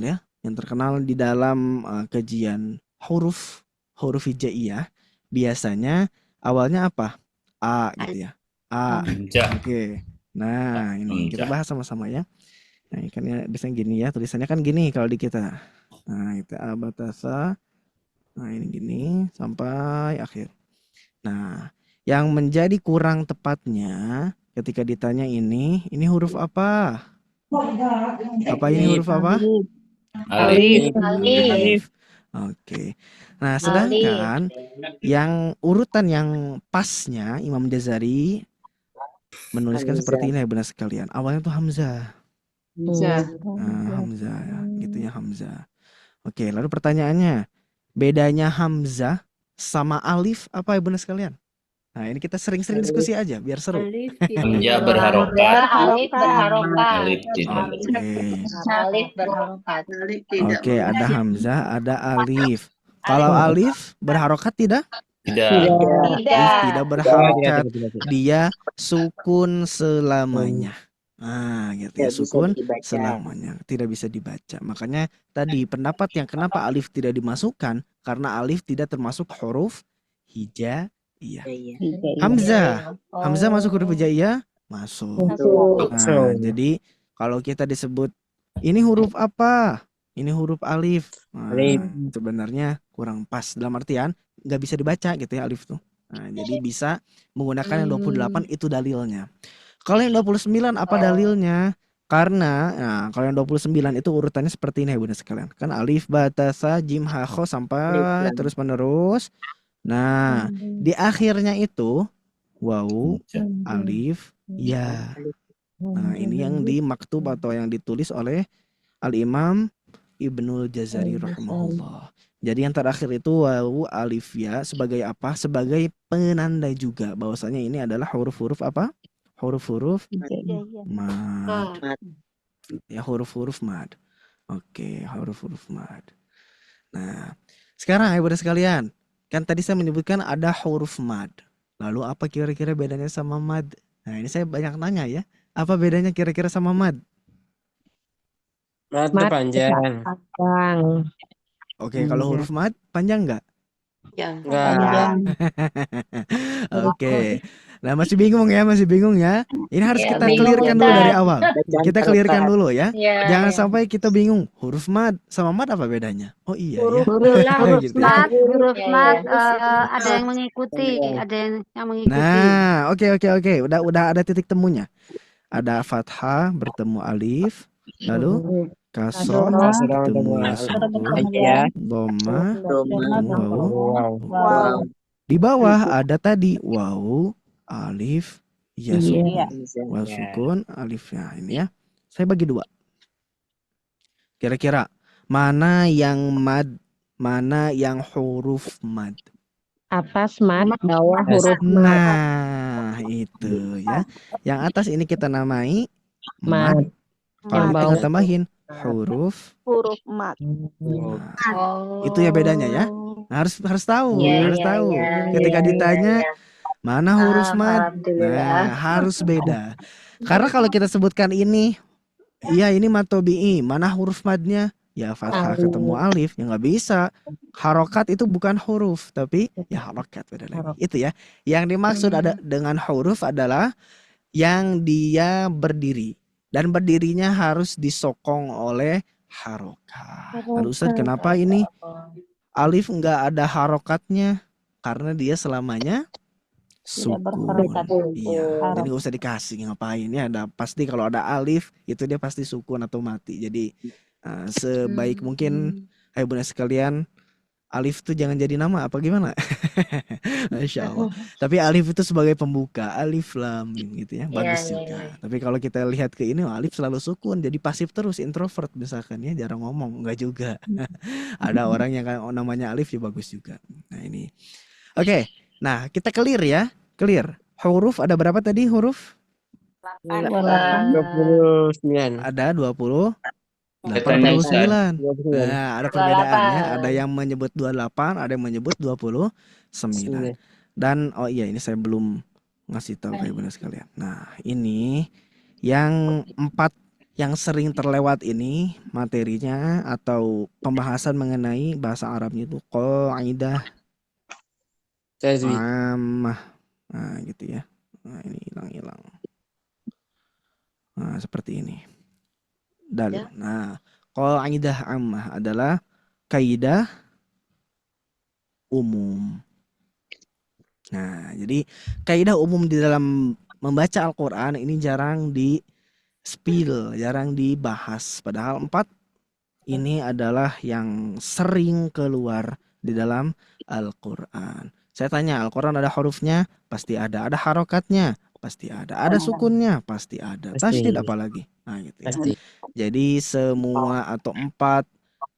ya, yang terkenal di dalam kajian huruf hijaiyah biasanya awalnya apa? A gitu ya. A. Oke. Nah, ini kita bahas sama-sama ya. Nah, ini kan ya, biasanya gini ya, tulisannya kan gini kalau di kita. Nah, itu abatasa. Nah, ini gini sampai akhir. Nah, yang menjadi kurang tepatnya ketika ditanya ini huruf apa? Apa ini huruf apa? Alif. Oke. Nah, sedangkan yang urutan yang pasnya Imam Jazari menuliskan seperti ini ya benar sekalian. Awalnya tuh hamzah. Hamzah ya, gitu ya hamzah. Oke, lalu pertanyaannya, bedanya hamzah sama alif apa ya benar sekalian? Nah, ini kita sering-sering diskusi aja biar seru. Hamzah berharokat. Alif berharokat. Alif tidak. Alif berharokat. Oke, ada hamzah, ada alif. Kalau alif berharokat tidak? Tidak berharokat. Dia sukun selamanya. Nah, gitu ya, sukun selamanya, tidak bisa dibaca. Makanya tadi pendapat yang kenapa alif tidak dimasukkan karena alif tidak termasuk huruf hijaiyah. Hamzah masuk huruf hijaiyah? Masuk. Nah, jadi kalau kita disebut ini huruf apa? Ini huruf alif. Nah, sebenarnya kurang pas dalam artian nggak bisa dibaca gitu ya alif tuh. Nah, jadi bisa menggunakan yang 28 itu dalilnya. Kalau yang 29 apa dalilnya? Karena kalau yang 29 itu urutannya seperti ini ya Bunda sekalian. Kan alif, ba, ta, sa, jim, ha, kho sampai terus menerus. Nah, di akhirnya itu waw, alif, ya. Nah, ini yang di maktub atau yang ditulis oleh Al-Imam Ibnul Jazari rahimahullah. Jadi yang terakhir itu waw, alif, ya sebagai apa? Sebagai penanda juga bahwasanya ini adalah huruf-huruf apa? Huruf-huruf mad. Ya, huruf-huruf mad. Oke, huruf-huruf mad. Nah, sekarang ya Bunda sekalian, kan tadi saya menyebutkan ada huruf mad. Lalu apa kira-kira bedanya sama mad? Nah, ini saya banyak nanya ya. Apa bedanya kira-kira sama mad? Mad panjang. Oke, kalau huruf mad panjang enggak? Enggak. Oke. Nah, masih bingung ya. Ini harus kita clearkan dulu dari awal. Kita clearkan dulu ya. Jangan sampai kita bingung. Huruf mad sama mad apa bedanya? Oh iya ya. Huruf mad ada yang mengikuti, ada yang mengikuti. Nah, oke. Udah ada titik temunya. Ada fathah bertemu alif, lalu kasroh bertemu sukun, dhamma, waw. Di bawah ada tadi waw, alif, ya sukun, waw sukun, alif ya ini ya. Saya bagi dua. Kira-kira mana yang mad, mana yang huruf mad? Atas mad, bawah huruf mad. Nah, itu ya. Yang atas ini kita namai mad. Kalau kita tambahin huruf mad. Itu ya bedanya ya. Nah, harus tahu, Ketika ditanya mana huruf mad. Alhamdulillah. Nah, harus beda. Karena kalau kita sebutkan ini, iya ini mad tabi'i, mana huruf madnya? Ya fathah ketemu alif, ya nggak bisa. Harokat itu bukan huruf, tapi ya harokat beda lagi. Itu ya. Yang dimaksud ada dengan huruf adalah yang dia berdiri. Dan berdirinya harus disokong oleh harokat. Lalu Ustaz, kenapa ini alif nggak ada harokatnya? Karena dia selamanya sukun. Iya, jadi nggak usah dikasih ngapain ya. Ada pasti kalau ada alif itu dia pasti sukun atau mati. Jadi sebaik mungkin, hai bunda sekalian, alif tuh jangan jadi nama apa gimana? Masya Allah. Tapi alif itu sebagai pembuka, alif lam mim gitu ya, bagus juga. Tapi kalau kita lihat ke ini, alif selalu sukun, jadi pasif terus, introvert misalkan ya, jarang ngomong, enggak juga. Ada orang yang namanya alif ya bagus juga. Nah ini, oke. Nah kita clear ya, clear. Huruf ada berapa tadi huruf? 29. Ada 29. Nah, ada 28. perbedaannya. Ada yang menyebut 28, ada yang menyebut 29. Dan oh iya, ini saya belum ngasih tahu kayak benar sekalian. Nah, ini yang 4 yang sering terlewat ini materinya atau pembahasan mengenai bahasa Arabnya itu qaidah ammah. Nah, gitu ya. Nah, ini hilang. Nah, seperti ini. Dalil. Nah, qaidah ammah adalah kaidah umum. Nah, jadi kaidah umum di dalam membaca Al-Qur'an ini jarang di spill, jarang dibahas. Padahal 4 ini adalah yang sering keluar di dalam Al-Qur'an. Saya tanya, Al-Qur'an ada hurufnya? Pasti ada. Ada harokatnya? Pasti ada. Ada sukunnya? Pasti ada. Tasydid apalagi? Nah, gitu ya. Jadi semua atau 4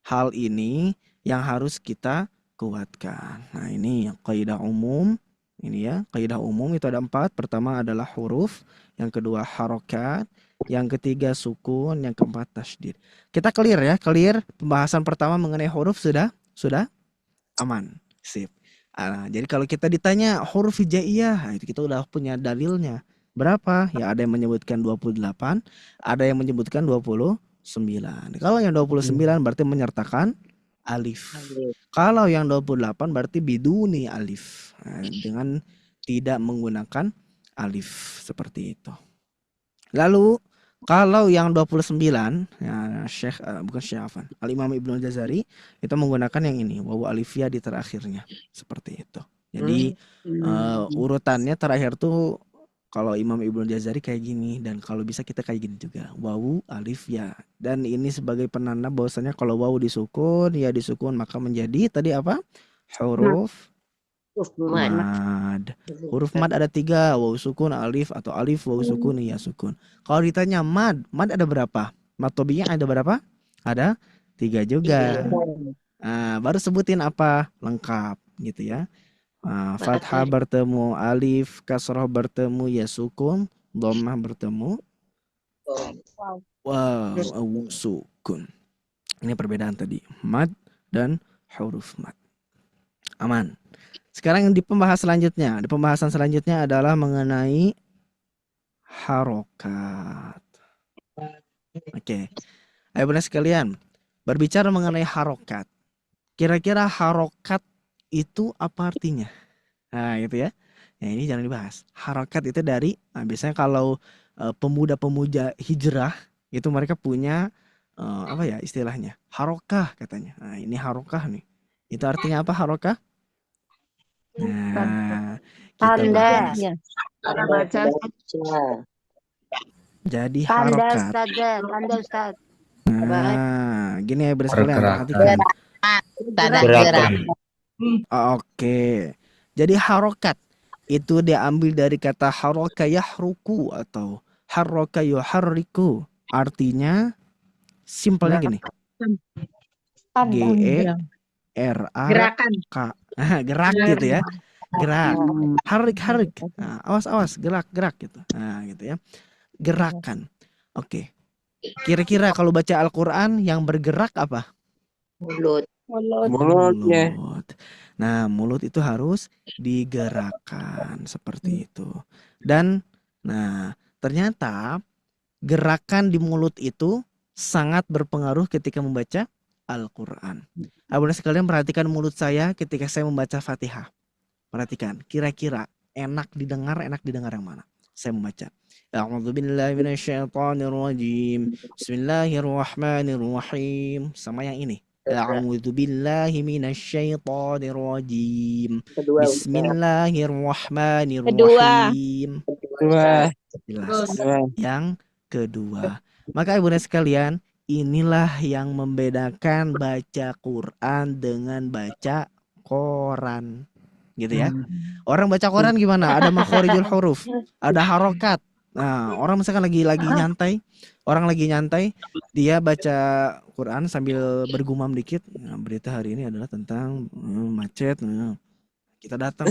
hal ini yang harus kita kuatkan. Nah, ini kaidah umum. Ini ya, kaidah umum itu ada 4. Pertama adalah huruf, yang kedua harokat, yang ketiga sukun, yang keempat tasydid. Kita clear ya, clear. Pembahasan pertama mengenai huruf sudah aman. Sip. Jadi kalau kita ditanya huruf hijaiyah, itu kita udah punya dalilnya. Berapa? Ya ada yang menyebutkan 28, ada yang menyebutkan 29. Kalau yang 29 berarti menyertakan alif. Kalau yang 28 berarti biduni alif. Nah, dengan tidak menggunakan alif seperti itu. Lalu kalau yang 29 ya bukan Syekh Afan, Al-Imam Ibnu Jazari itu menggunakan yang ini, wawu alifiyah di terakhirnya. Seperti itu. Jadi urutannya terakhir tuh kalau Imam Ibnu Jazari kayak gini, dan kalau bisa kita kayak gini juga, wawu alif ya. Dan ini sebagai penanda bahwasanya kalau wawu disukun, ya disukun maka menjadi tadi apa? Huruf mad. Huruf mad ada 3, wawu sukun, alif, atau alif, wawu sukun, ya sukun. Kalau ditanya mad ada berapa? Mad tabi'i ada berapa? Ada 3 juga. Baru sebutin apa? Lengkap gitu ya. Fathah bertemu alif, kasroh bertemu ya sukun, dhammah bertemu sukun. Ini perbedaan tadi, mad dan huruf mad. Aman. Sekarang yang di pembahasan selanjutnya adalah mengenai harokat. Oke. Ayo bunda sekalian, berbicara mengenai harokat. Kira-kira harokat itu apa artinya? Nah gitu ya. Nah ini jangan dibahas. Harokat itu dari, biasanya kalau pemuda-pemuda hijrah itu mereka punya apa ya istilahnya? Harokah katanya. Nah ini harokah nih. Itu artinya apa harokah? Nah Tanda. Jadi harokat. Tanda Ustaz. Nah gini ya bersekalian, perhatikan. Gerak. Oke. Jadi harokat itu diambil dari kata haroka yahruku atau haroka yuharriku. Artinya simpelnya gini. G-E-R-A-K. Gerak gitu ya. Gerak. Harik. Nah, awas gerak gitu. Nah, gitu ya. Gerakan. Oke. Kira-kira kalau baca Al-Qur'an yang bergerak apa? Mulut. Mulutnya. Mulut. Nah, mulut itu harus digerakkan seperti itu. Dan nah, ternyata gerakan di mulut itu sangat berpengaruh ketika membaca Al-Quran. Abang sekalian perhatikan mulut saya ketika saya membaca Fatihah. Perhatikan, kira-kira enak didengar yang mana? Saya membaca. A'udzubillahi minasyaitonirrajim. Bismillahirrahmanirrahim. Sama yang ini. A'udzubillahi minasyaitonirrajim. Bismillahirrahmanirrahim. Jelas. Yang kedua. Maka ibu sekalian, inilah yang membedakan baca Quran dengan baca koran. Gitu ya. Orang baca koran gimana? Ada makhorijul huruf, ada harokat. Nah, orang misalkan lagi nyantai, dia baca Quran sambil bergumam dikit. Nah, berita hari ini adalah tentang macet. Nah, kita datang.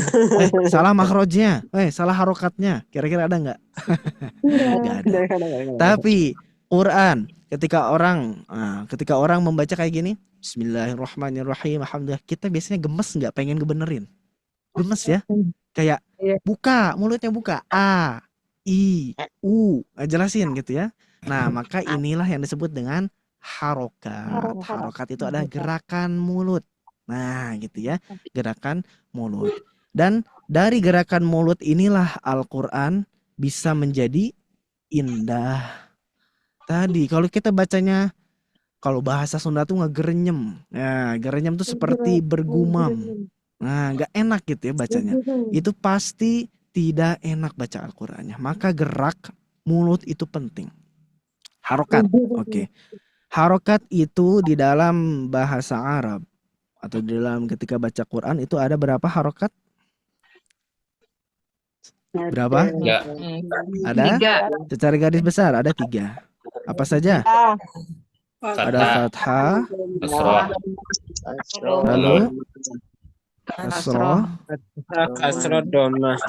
Salah makhrojnya, salah harokatnya. Kira-kira ada nggak? Nggak ada. Tapi Quran ketika orang membaca kayak gini, Bismillahirrahmanirrahim, alhamdulillah, kita biasanya gemes nggak, pengen ngebenerin. Gemes ya, kayak buka mulutnya, buka a, i, u, jelasin gitu ya. Nah, maka inilah yang disebut dengan harokat. Harokat itu adalah gerakan mulut. Nah, gitu ya, gerakan mulut. Dan dari gerakan mulut inilah Al-Quran bisa menjadi indah. Tadi kalau kita bacanya, kalau bahasa Sunda tuh ngegerenyem. Nah, gerenyem tuh seperti bergumam. Nah, nggak enak gitu ya bacanya. Itu pasti tidak enak baca Al-Qur'annya. Maka gerak mulut itu penting. Harokat. Oke. Harokat itu di dalam bahasa Arab atau di dalam ketika baca Quran itu ada berapa harokat? Berapa? Ada? Secara garis besar ada 3. Apa saja? Ada fathah, lalu kasroh, domah.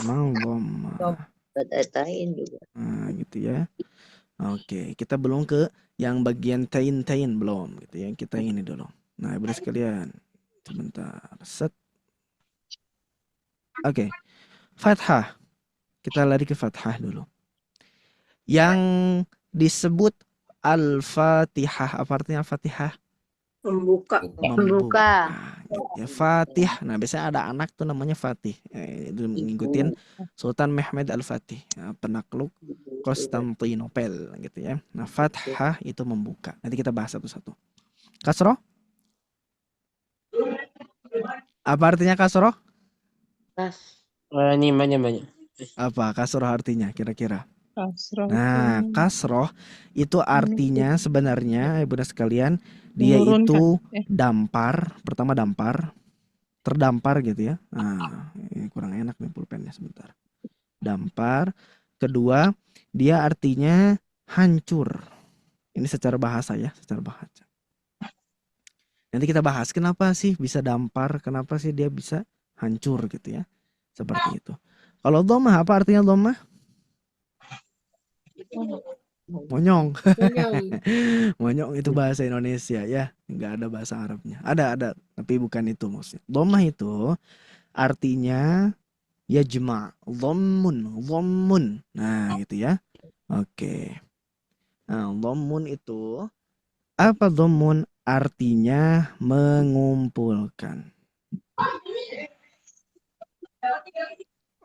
Nah, gitu ya. Oke, kita belum ke yang bagian tain belum gitu ya. Kita ini dulu. Nah, ibu sekalian, sebentar. Set. Oke. Fathah. Kita lari ke Fathah dulu. Yang disebut Al-Fatihah. Apa artinya Al-Fatihah? Membuka. Ya, Fatih. Nah, biasanya ada anak tuh namanya Fatih. Itu ngikutin Sultan Mehmed Al-Fatih, penakluk Konstantinopel gitu ya. Nah, Fathah itu membuka. Nanti kita bahas satu-satu. Kasroh? Apa artinya kasroh? Ini banyak. Apa kasroh artinya kira-kira? Nah, kasroh itu artinya sebenarnya ibu sekalian, dia itu dampar. Pertama dampar, terdampar gitu ya. Nah, ini kurang enak nih pulpennya, sebentar. Dampar. Kedua, dia artinya hancur. Ini secara bahasa ya, secara bahasa. Nanti kita bahas kenapa sih bisa dampar, kenapa sih dia bisa hancur gitu ya. Seperti itu. Kalau domah, apa artinya domah? Monyong. Monyong itu bahasa Indonesia ya, nggak ada bahasa Arabnya. Ada, tapi bukan itu maksudnya. Domah itu artinya ya jema, dhammun. Nah, gitu ya. Oke. Nah, dhammun itu apa? Dhammun artinya mengumpulkan.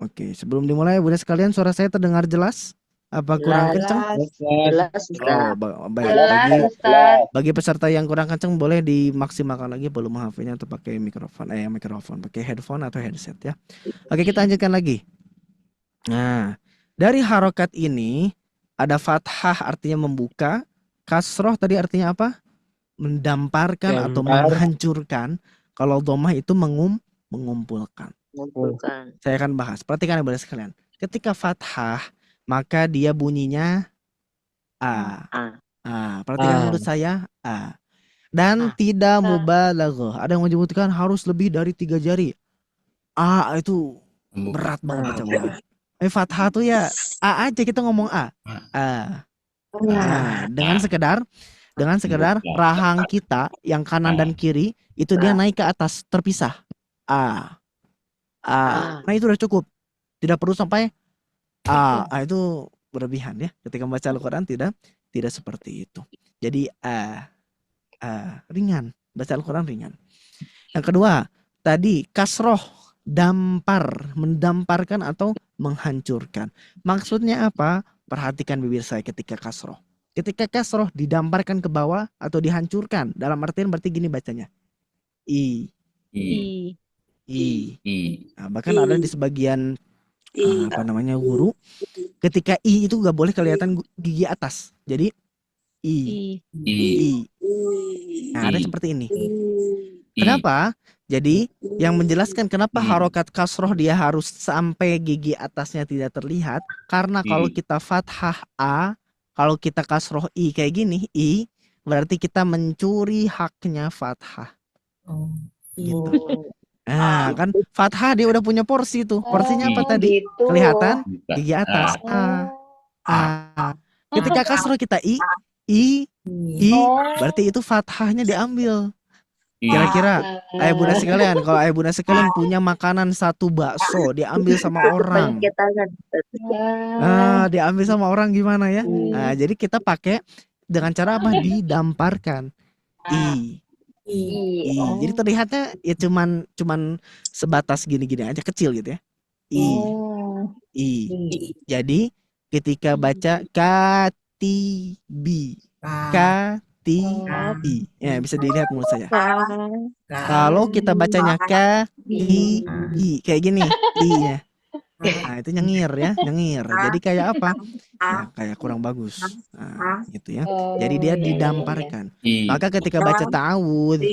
Oke, sebelum dimulai Bunda sekalian, suara saya terdengar jelas? Apa kurang kencang? Jelas, Oh, baik. Bagi peserta yang kurang kencang boleh dimaksimalkan lagi volume HP-nya atau pakai mikrofon, pakai headphone atau headset ya. Oke, kita lanjutkan lagi. Nah, dari harokat ini ada fathah artinya membuka, kasroh tadi artinya apa? Mendamparkan atau menghancurkan. Kalau domah itu mengumpulkan. Saya akan bahas. Perhatikan ya sekalian. Ketika fathah maka dia bunyinya a. Perhatikan mulut saya a. Dan tidak mubalaghah. Ada yang menyebutkan harus lebih dari 3 jari. A itu berat banget baca. Fathah tuh ya a aja, kita ngomong a. Nah, dengan sekedar dengan sekedar rahang kita yang kanan dan kiri itu dia naik ke atas terpisah. Nah itu udah cukup. Tidak perlu sampai itu berlebihan ya. Ketika membaca Al-Quran tidak seperti itu. Jadi ringan, baca Al-Quran ringan. Yang kedua, tadi kasroh, mendamparkan atau menghancurkan. Maksudnya apa? Perhatikan bibir saya ketika kasroh. Ketika kasroh didamparkan ke bawah atau dihancurkan, dalam artian berarti gini bacanya. I. Nah, bahkan ada di sebagian guru, ketika i itu gak boleh kelihatan gigi atas. Jadi i. Nah, ada seperti ini. Kenapa? Jadi yang menjelaskan kenapa harokat kasroh dia harus sampai gigi atasnya tidak terlihat, karena kalau kita fathah a, kalau kita kasroh i kayak gini, i, berarti kita mencuri haknya fathah. Gitu. Nah, kan fathah dia udah punya porsi tuh. Porsinya apa tadi? Gitu. Kelihatan gigi atas. Ketika kasroh kita i, berarti itu fathahnya diambil. Kira-kira ayah bunda sekalian, kalau ayah bunda sekalian punya makanan satu bakso diambil sama orang, diambil sama orang gimana ya? Nah, jadi kita pakai dengan cara apa? Didamparkan. Jadi terlihatnya ya cuman sebatas gini-gini aja, kecil gitu ya. Jadi ketika baca katibi, ya bisa dilihat mulut saya. Kalau kita bacanya kayak gini, i-nya. Nah, itu nyengir ya, nyengir. Jadi kayak apa? Nah, kayak kurang bagus. Nah, gitu ya. Jadi dia didamparkan. Maka ketika baca ta'awudz,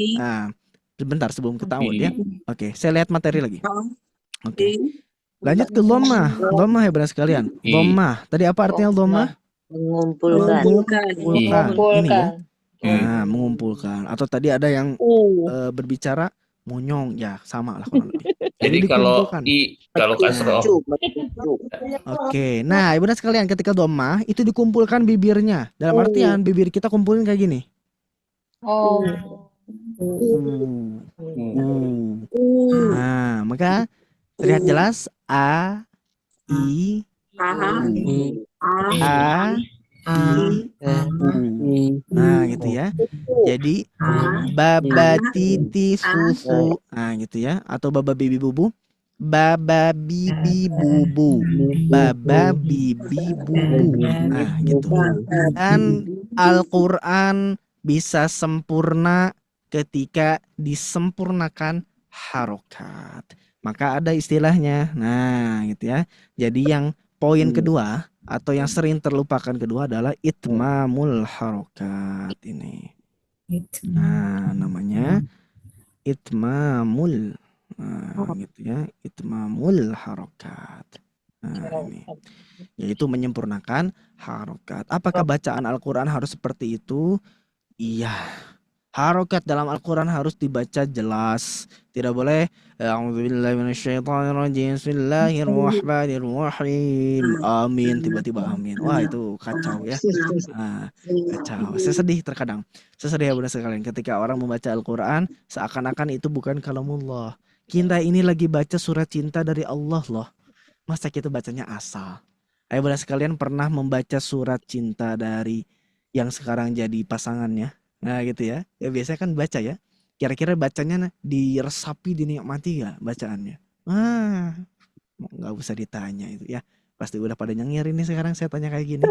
sebentar sebelum ke ta'awudz ya. Oke, saya lihat materi lagi. Oke. Lanjut ke dhammah. Dhammah ya benar sekalian. Dhammah. Tadi apa artinya dhammah? Mengumpulkan. Ini ya. Nah, mengumpulkan. Atau tadi ada yang berbicara monyong, ya sama lah kurang lebih. Jadi kalau kasroh. Oke, nah ibu sekalian ketika dhammah itu dikumpulkan bibirnya. Dalam artian bibir kita kumpulin kayak gini. Nah, maka terlihat jelas a, i, nah gitu ya. Jadi baba titi susu, nah gitu ya. Atau baba bibi bubu, baba bibi bubu, baba bibi bubu, nah gitu. Dan Al-Quran bisa sempurna ketika disempurnakan harokat. Maka ada istilahnya, nah gitu ya. Jadi yang poin kedua atau yang sering terlupakan kedua adalah itmamul harokat ini. Nah, namanya itmamul, gitu ya, itmamul harokat. Nah, ini yaitu menyempurnakan harokat. Apakah bacaan Al-Quran harus seperti itu? Iya. Harokat dalam Al-Quran harus dibaca jelas. Tidak boleh a'udzubillahi minasyaitonirrajim, bismillahirrahmanirrahim, amin, tiba-tiba amin. Wah, itu kacau ya. Kacau. Saya sedih terkadang. Saya sedih ya bunda sekalian ketika orang membaca Al-Quran seakan-akan itu bukan kalamullah. Kita ini lagi baca surat cinta dari Allah loh. Masa kita bacanya asal? Ayo bunda sekalian pernah membaca surat cinta dari yang sekarang jadi pasangannya? Nah gitu ya. Ya biasanya kan baca ya. Kira-kira bacanya diresapi, dinikmati gak bacaannya? Nggak usah ditanya itu ya. Pasti udah pada nyengir ini sekarang saya tanya kayak gini.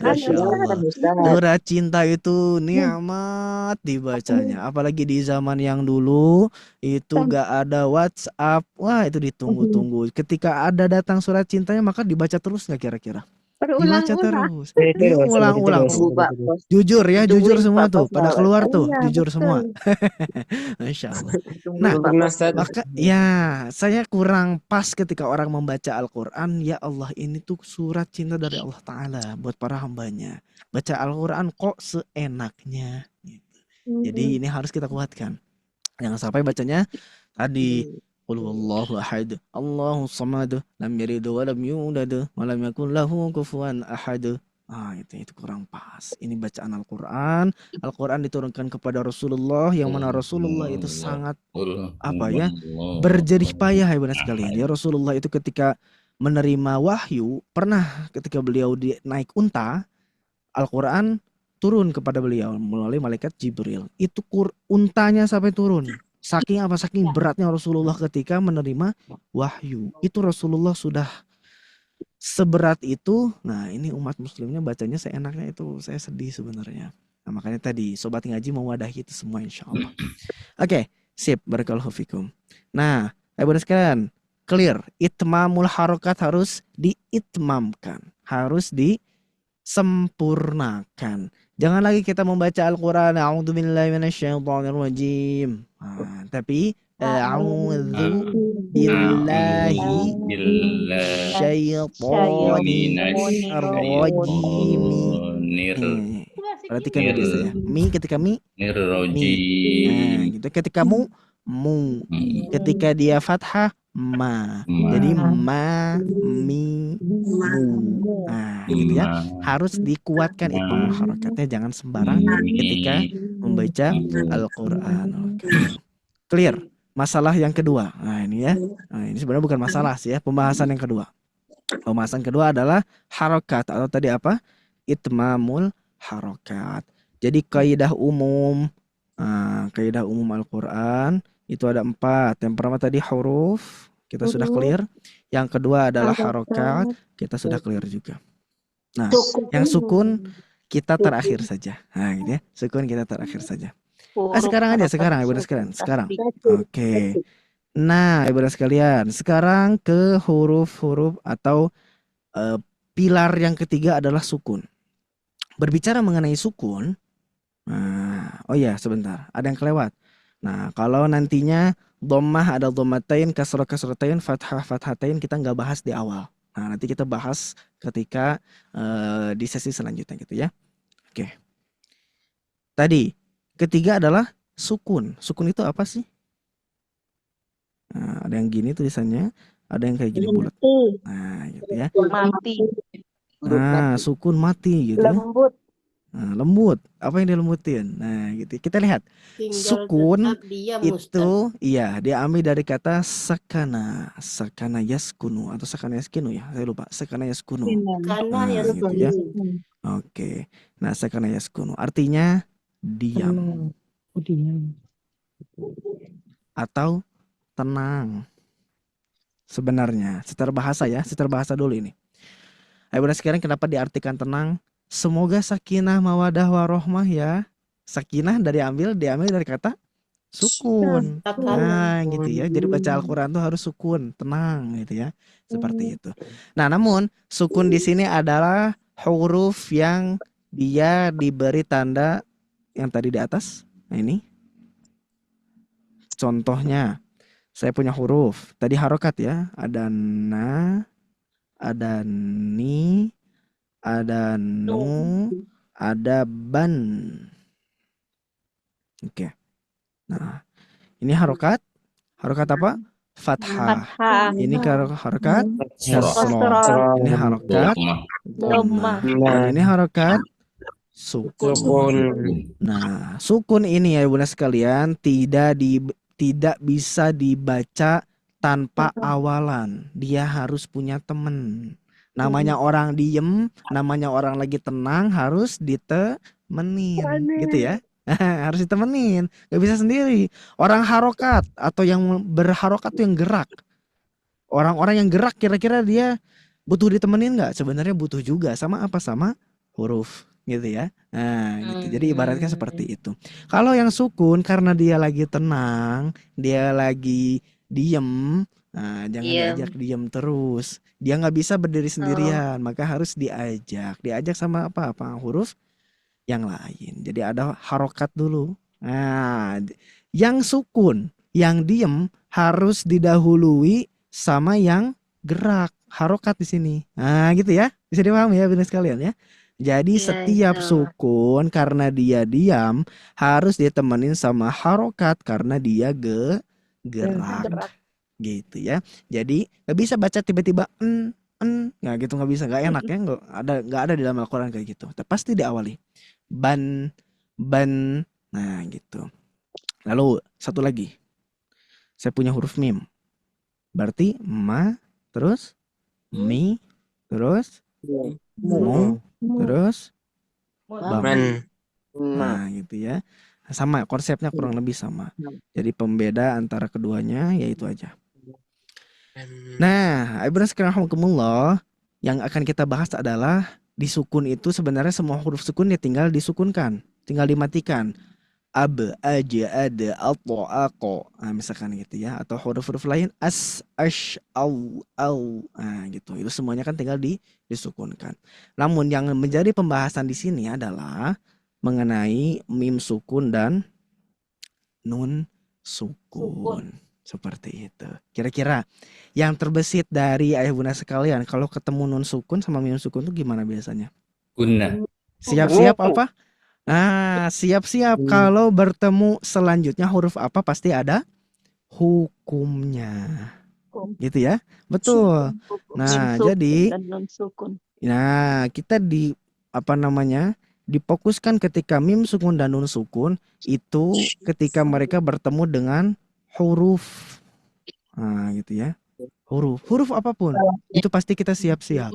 Masya Allah. Surat cinta itu nikmat dibacanya. Apalagi di zaman yang dulu itu gak ada WhatsApp. Wah itu ditunggu-tunggu. Ketika ada datang surat cintanya maka dibaca terus gak kira-kira? Dibaca terus, diulang-ulang. Jujur ya, jujur semua tuh, pada keluar tuh, jujur semua. Masya Allah. Nah, maka ya saya kurang pas ketika orang membaca Al-Quran. Ya Allah, ini tuh surat cinta dari Allah Ta'ala buat para hambanya. Baca Al-Quran kok seenaknya gitu. Jadi ini harus kita kuatkan. Jangan sampai bacanya tadi Qul huwallahu ahad, Allahus samad, lam yalid wa lam yulad wa lam yakul lahu kufuwan ahad. Itu kurang pas. Ini bacaan Al-Quran. Al-Quran diturunkan kepada Rasulullah, yang mana Rasulullah itu sangat berjerih payah ya benar sekalian. Ya, Rasulullah itu ketika menerima wahyu, pernah ketika beliau naik unta, Al-Quran turun kepada beliau melalui malaikat Jibril. Itu untanya sampai turun. Saking beratnya Rasulullah ketika menerima wahyu. Itu Rasulullah sudah seberat itu. Nah, ini umat muslimnya bacanya seenaknya, itu saya sedih sebenarnya. Nah, makanya tadi sobat ngaji mewadahi itu semua insyaallah. Oke, sip, barakallahu fikum. Nah, benar sekalian, clear. Itmamul harokat harus diitmamkan, harus disempurnakan. Jangan lagi kita membaca Al-Quran a'udzubillahi minasyaitonirrajim. Tapi a'udzu billahi syaitonirrajim. Perhatikan ya biasanya. Ketika mi. Gitu. Ketika mu. Ketika dia fathah ma. Jadi ma, mi, mu. Gitu ya. Harus dikuatkan itmamul harakatnya, jangan sembarang ketika membaca Al-Quran. Clear. Masalah yang kedua. Ini ya. Ini sebenarnya bukan masalah sih ya, pembahasan yang kedua. Pembahasan kedua adalah harokat, atau tadi apa? Itmamul harokat. Jadi kaidah umum. Kaidah umum Al-Quran itu ada 4. Yang pertama tadi huruf, kita sudah clear. Yang kedua adalah harokat, kita sudah clear juga. Nah, yang sukun kita terakhir saja. Gitu ya. Sukun kita terakhir saja. Sekarang aja, sekarang ibu sekalian, sekarang. Oke. Nah, ibu sekalian, sekarang ke huruf-huruf atau pilar yang ketiga adalah sukun. Berbicara mengenai sukun, sebentar, ada yang kelewat. Nah, kalau nantinya dhammah ada dhammatain, kasrah kasratain, fathah fathatain, kita nggak bahas di awal. Nah, nanti kita bahas ketika di sesi selanjutnya gitu ya. Oke. Tadi ketiga adalah sukun. Sukun itu apa sih? Nah, ada yang gini tulisannya, ada yang kayak gini bulat. Nah, gitu ya. Mati. Nah, sukun mati gitu ya. Lembut. Nah, lembut. Apa yang dilembutin? Nah, gitu. Kita lihat. Sukun itu diambil dari kata sakana. Sakana yaskunu atau sakana yaskinu ya. Saya lupa. Sakana yaskunu. Gitu ya. Oke. Nah, sakana yaskunu artinya diam. Atau tenang. Sebenarnya secara bahasa ya, secara bahasa dulu ini. Ayo sekarang kenapa diartikan tenang? Semoga sakinah mawadah warohmah ya. Sakinah diambil dari kata sukun. Nah, gitu ya. Jadi baca Al-Quran tuh harus sukun, tenang gitu ya. Seperti itu. Nah, namun sukun di sini adalah huruf yang dia diberi tanda yang tadi di atas. Nah, ini contohnya. Saya punya huruf. Tadi harokat ya. Ada na, ada ni, ada nu, ada ban. Oke. Nah, ini harokat. Harokat apa? Fathah. Ini harokat kasroh. Ini harokat dhammah. Dan ini harokat sukun. Nah, sukun ini ya Bunda sekalian tidak bisa dibaca tanpa awalan. Dia harus punya temen. Namanya orang diem, namanya orang lagi tenang, harus ditemenin. Gitu ya. Harus ditemenin. Gak bisa sendiri. Orang harokat atau yang berharokat itu yang gerak. Orang-orang yang gerak kira-kira dia butuh ditemenin gak? Sebenarnya butuh juga. Sama apa? Sama huruf. Gitu ya. Nah, gitu. Jadi ibaratnya seperti itu. Kalau yang sukun karena dia lagi tenang, dia lagi diem, jangan diajak diem terus. Dia nggak bisa berdiri sendirian, maka harus diajak sama apa huruf yang lain. Jadi ada harokat dulu. Nah, yang sukun, yang diem harus didahului sama yang gerak, harokat di sini. Nah, gitu ya. Bisa dipahami ya benar sekalian ya. Jadi setiap sukun karena dia diam harus ditemenin sama harokat karena dia gerak. Gitu ya. Jadi gak bisa baca tiba-tiba nggak gitu, nggak bisa, nggak enak ya, nggak ada di dalam Al-Quran kayak gitu. Pasti diawali ban, nah gitu. Lalu satu lagi, saya punya huruf mim, berarti ma, terus mi, terus mu, terus bam. Nah gitu ya, sama konsepnya kurang lebih sama. Jadi pembeda antara keduanya yaitu aja. Nah, Ibnu Rahimahumullah, yang akan kita bahas adalah di sukun itu sebenarnya semua huruf sukun ya tinggal disukunkan, tinggal dimatikan. Ab, aja, ada, alto, ako, nah, misalkan gitu ya, atau huruf-huruf lain as, ash, au, nah gitu. Itu semuanya kan tinggal disukunkan. Namun yang menjadi pembahasan di sini adalah mengenai mim sukun dan nun sukun. Seperti itu. Kira-kira yang terbesit dari ayah bunda sekalian, kalau ketemu nun sukun sama mim sukun itu gimana biasanya? Guna. Siap-siap apa? Nah, siap-siap kalau bertemu selanjutnya huruf apa pasti ada hukumnya. Gitu ya? Betul. Nah, jadi kita difokuskan ketika mim sukun dan nun sukun itu ketika mereka bertemu dengan huruf. Nah, gitu ya. Huruf apapun itu pasti kita siap-siap.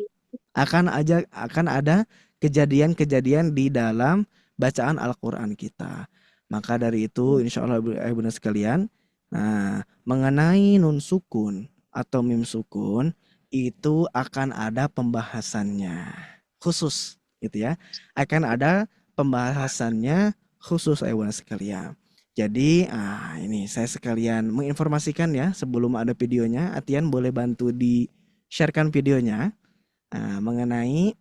Akan ada kejadian-kejadian di dalam bacaan Al-Quran kita. Maka dari itu insya Allah Ibnu sekalian, nah mengenai nun sukun atau mim sukun itu akan ada pembahasannya khusus gitu ya. Akan ada pembahasannya khusus Ibnu sekalian. Jadi ini saya sekalian menginformasikan ya, sebelum ada videonya, Atian boleh bantu di-sharekan videonya mengenai.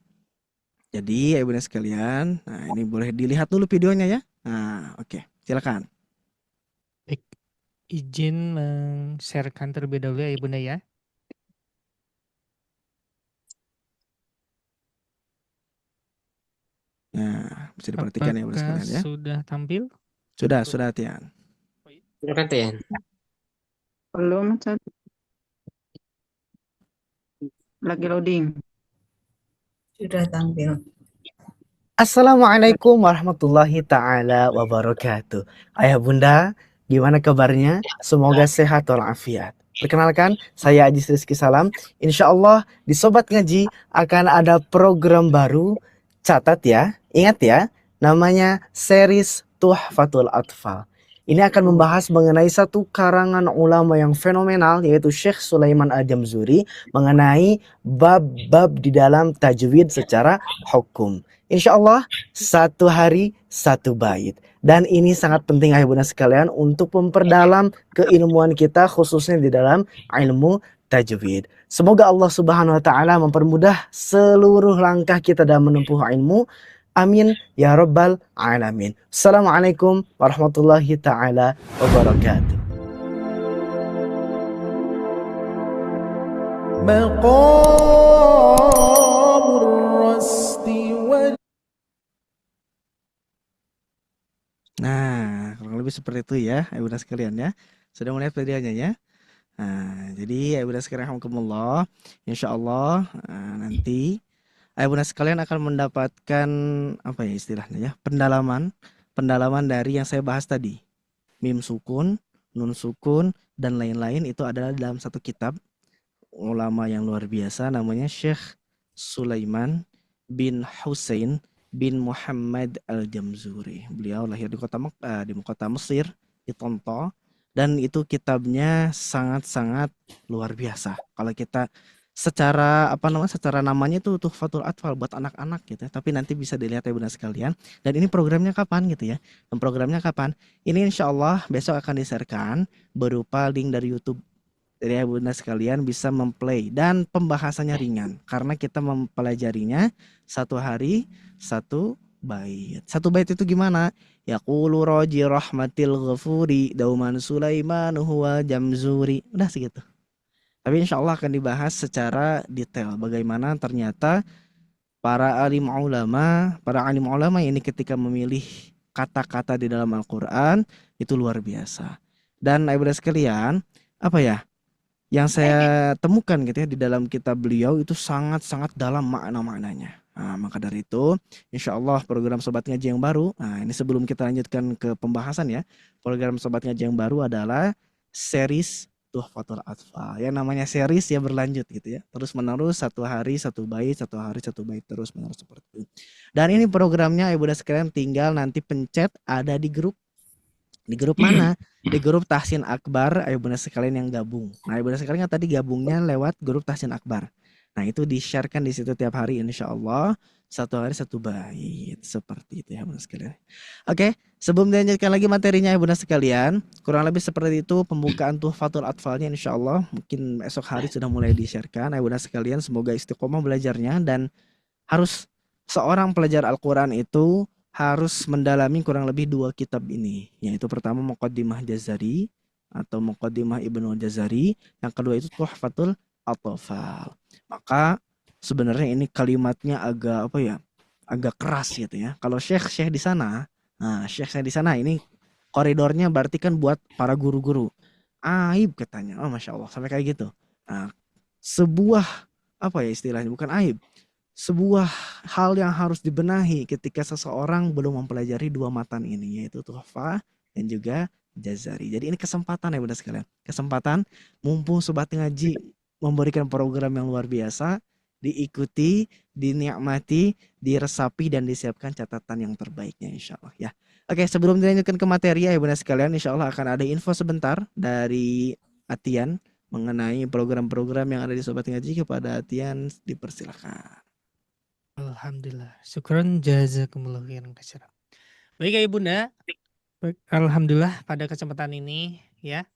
Jadi Ibnu sekalian, nah ini boleh dilihat dulu videonya ya. Nah, oke, silakan. Baik, izin men-sharekan terlebih dahulu ya Ibunda ya. Nah, bisa diperhatikan ya Ibnu sekalian ya. Sudah tampil? Sudah Tian. Silakan Tian. Belum, lagi loading. Sudah tampil. Assalamualaikum warahmatullahi ta'ala wabarakatuh. Ayah bunda, gimana kabarnya? Semoga sehat walafiat. Perkenalkan, saya Ajis Rizky Salam. Insya Allah di Sobat Ngaji akan ada program baru. Catat ya, ingat ya, namanya series Tuhfatul Atfal. Ini akan membahas mengenai satu karangan ulama yang fenomenal, yaitu Syekh Sulaiman Al-Jamzuri, mengenai bab-bab di dalam tajwid secara hukum. Insya Allah satu hari satu bait. Dan ini sangat penting ayah bunda sekalian untuk memperdalam keilmuan kita khususnya di dalam ilmu tajwid. Semoga Allah Subhanahu wa taala mempermudah seluruh langkah kita dalam menempuh ilmu. Amin ya rabbal alamin. Assalamualaikum warahmatullahi taala wabarakatuh. Nah, kurang lebih seperti itu ya, Ibunda sekalian ya. Sudah melihat videonya ya. Nah, jadi Ibunda sekalian alhamdulillah, insyaallah nanti Ibunda sekalian akan mendapatkan apa ya istilahnya ya, pendalaman dari yang saya bahas tadi. Mim sukun, nun sukun dan lain-lain itu adalah dalam satu kitab ulama yang luar biasa namanya Syekh Sulaiman bin Husain bin Muhammad Al-Jamzuri. Beliau lahir di kota Mesir, di Tonto, dan itu kitabnya sangat-sangat luar biasa. Kalau kita secara namanya itu Tuhfatul Atfal buat anak-anak gitu ya. Tapi nanti bisa dilihat ya bunda sekalian. Dan ini programnya kapan gitu ya? Dan programnya kapan? Ini insya Allah besok akan di-sharekan berupa link dari YouTube. Jadi ya bunda sekalian bisa memplay dan pembahasannya ringan karena kita mempelajarinya satu hari satu bait. Satu bait itu gimana? Yaqulu roji rahmatil ghafuri dauman Sulaiman huwa jamzuri. Udah segitu. Tapi insya Allah akan dibahas secara detail bagaimana ternyata para alim ulama ini ketika memilih kata-kata di dalam Al-Quran itu luar biasa. Dan ibunda sekalian, yang saya temukan gitu ya di dalam kitab beliau itu sangat-sangat dalam makna-maknanya. Nah, maka dari itu, insya Allah program Sobat Ngaji yang baru, nah ini sebelum kita lanjutkan ke pembahasan ya, program Sobat Ngaji yang baru adalah series Tuhfatul Atfal. Yang namanya series ya berlanjut gitu ya, terus menerus, satu hari satu bait, terus menerus seperti itu. Dan ini programnya Ibu dan sekalian tinggal nanti pencet ada di grup. Di grup mana? Di grup Tahsin Akbar, ayo bunda sekalian yang gabung. Nah, ayo bunda sekalian kan tadi gabungnya lewat grup Tahsin Akbar. Nah, itu di-sharekan di situ tiap hari insya Allah. Satu hari satu bait. Seperti itu ya bunda sekalian. Oke, sebelum dilanjutkan lagi materinya ya bunda sekalian, kurang lebih seperti itu pembukaan Tuhfatul Atfalnya insya Allah. Mungkin esok hari sudah mulai di-sharekan. Ayo bunda sekalian, semoga istiqomah belajarnya dan harus seorang pelajar Al-Quran itu harus mendalami kurang lebih 2 kitab ini, yaitu pertama Muqaddimah Jazari atau Muqaddimah Ibnu Jazari, yang kedua itu Tuhfatul Atfal. Maka sebenarnya ini kalimatnya agak apa ya, agak keras gitu ya. Kalau syekh di sana, nah syekh di sana ini koridornya berarti kan buat para guru-guru. Aib katanya, oh masya Allah sampai kayak gitu. Nah, sebuah apa ya istilahnya, bukan aib, sebuah hal yang harus dibenahi ketika seseorang belum mempelajari 2 matan ini, yaitu Tuhfah dan juga Jazari. Jadi ini kesempatan ya bunda sekalian, kesempatan mumpung Sobat Ngaji memberikan program yang luar biasa, diikuti, dinikmati, diresapi dan disiapkan catatan yang terbaiknya insya Allah ya. Oke, sebelum dilanjutkan ke materi ya bunda sekalian, insya Allah akan ada info sebentar dari Atian mengenai program-program yang ada di Sobat Ngaji. Kepada Atian dipersilakan. Alhamdulillah. Syukron jazakumullah khairan katsiran. Baik ya Bunda. Alhamdulillah pada kesempatan ini ya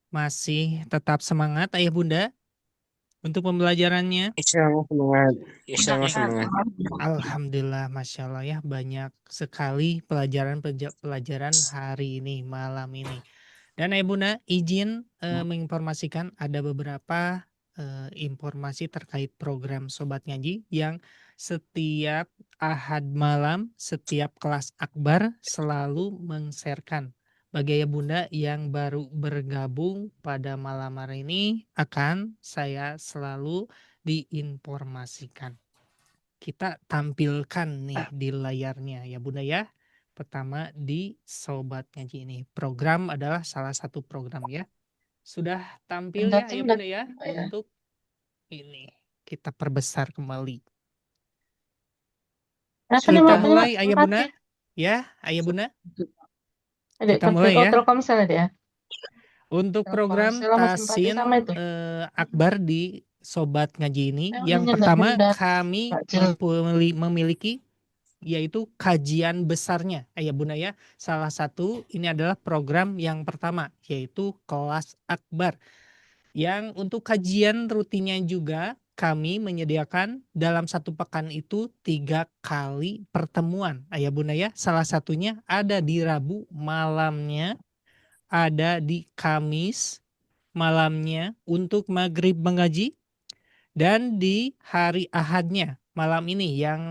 masih tetap semangat Ayah Bunda untuk pembelajarannya. Insyaallah semangat. Alhamdulillah, masya Allah ya, banyak sekali pelajaran hari ini, malam ini. Dan Ayah Bunda izin menginformasikan ada beberapa informasi terkait program Sobat Ngaji yang setiap Ahad malam, setiap kelas akbar selalu men-sharekan. Bagi Ayah Bunda yang baru bergabung pada malam hari ini, akan saya selalu diinformasikan. Kita tampilkan nih di layarnya ya Bunda ya. Pertama di Sobat Ngaji ini. Program adalah salah satu program ya. Sudah tampil ya Ayah Bunda ya untuk ini. Kita perbesar kembali. Kita mulai Ayah Bunda. Ya, Ayah Bunda. Kita mulai ya. Untuk program Tahsin Akbar di Sobat Ngaji ini, yang pertama kami memiliki yaitu kajian besarnya Ayah Bunda ya. Salah satu ini adalah program yang pertama yaitu kelas akbar. Yang untuk kajian rutinnya juga kami menyediakan dalam 1 pekan itu 3 kali pertemuan Ayah Bunda ya. Salah satunya ada di Rabu malamnya, ada di Kamis malamnya untuk maghrib mengaji, dan di hari Ahadnya malam ini yang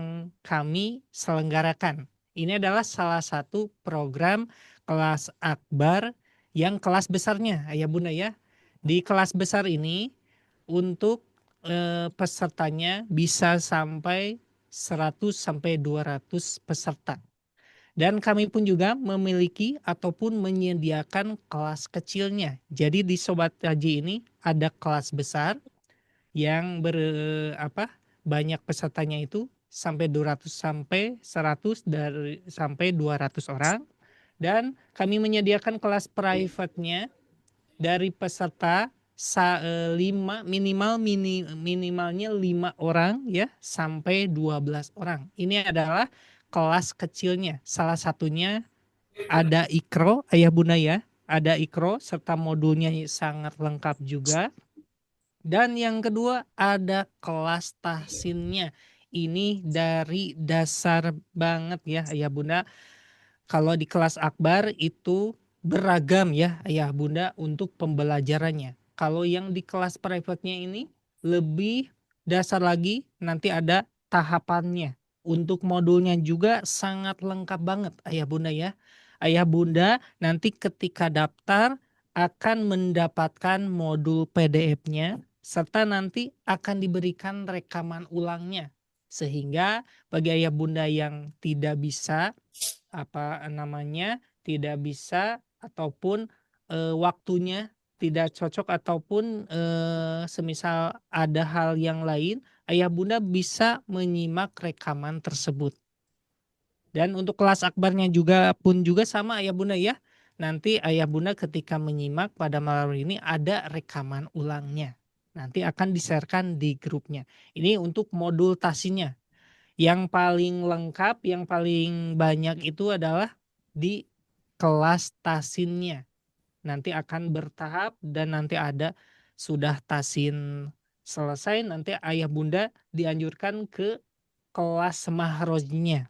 kami selenggarakan. Ini adalah salah satu program kelas akbar yang kelas besarnya Ayah Bunda ya. Di kelas besar ini untuk pesertanya bisa sampai 100 sampai 200 peserta. Dan kami pun juga memiliki ataupun menyediakan kelas kecilnya. Jadi di Sobat Ngaji ini ada kelas besar yang banyak pesertanya itu sampai 200 sampai 100 sampai 200 orang. Dan kami menyediakan kelas private-nya dari peserta minimalnya 5 orang ya sampai 12 orang. Ini adalah kelas kecilnya. Salah satunya ada Iqro Ayah Bunda ya. Ada Iqro serta modulnya sangat lengkap juga. Dan yang kedua ada kelas tahsinnya. Ini dari dasar banget ya Ayah Bunda. Kalau di kelas akbar itu beragam ya Ayah Bunda untuk pembelajarannya. Kalau yang di kelas private-nya ini lebih dasar lagi, nanti ada tahapannya. Untuk modulnya juga sangat lengkap banget Ayah Bunda ya. Ayah Bunda nanti ketika daftar akan mendapatkan modul PDF-nya serta nanti akan diberikan rekaman ulangnya. Sehingga bagi ayah bunda yang tidak bisa tidak bisa ataupun waktunya tidak cocok ataupun semisal ada hal yang lain, ayah bunda bisa menyimak rekaman tersebut. Dan untuk kelas akbarnya juga sama ayah bunda ya. Nanti ayah bunda ketika menyimak pada malam ini ada rekaman ulangnya. Nanti akan di-sharekan di grupnya. Ini untuk modul tasinnya. Yang paling lengkap, yang paling banyak itu adalah di kelas tasinnya. Nanti akan bertahap dan nanti ada sudah tasin selesai, nanti ayah bunda dianjurkan ke kelas mahrojnya.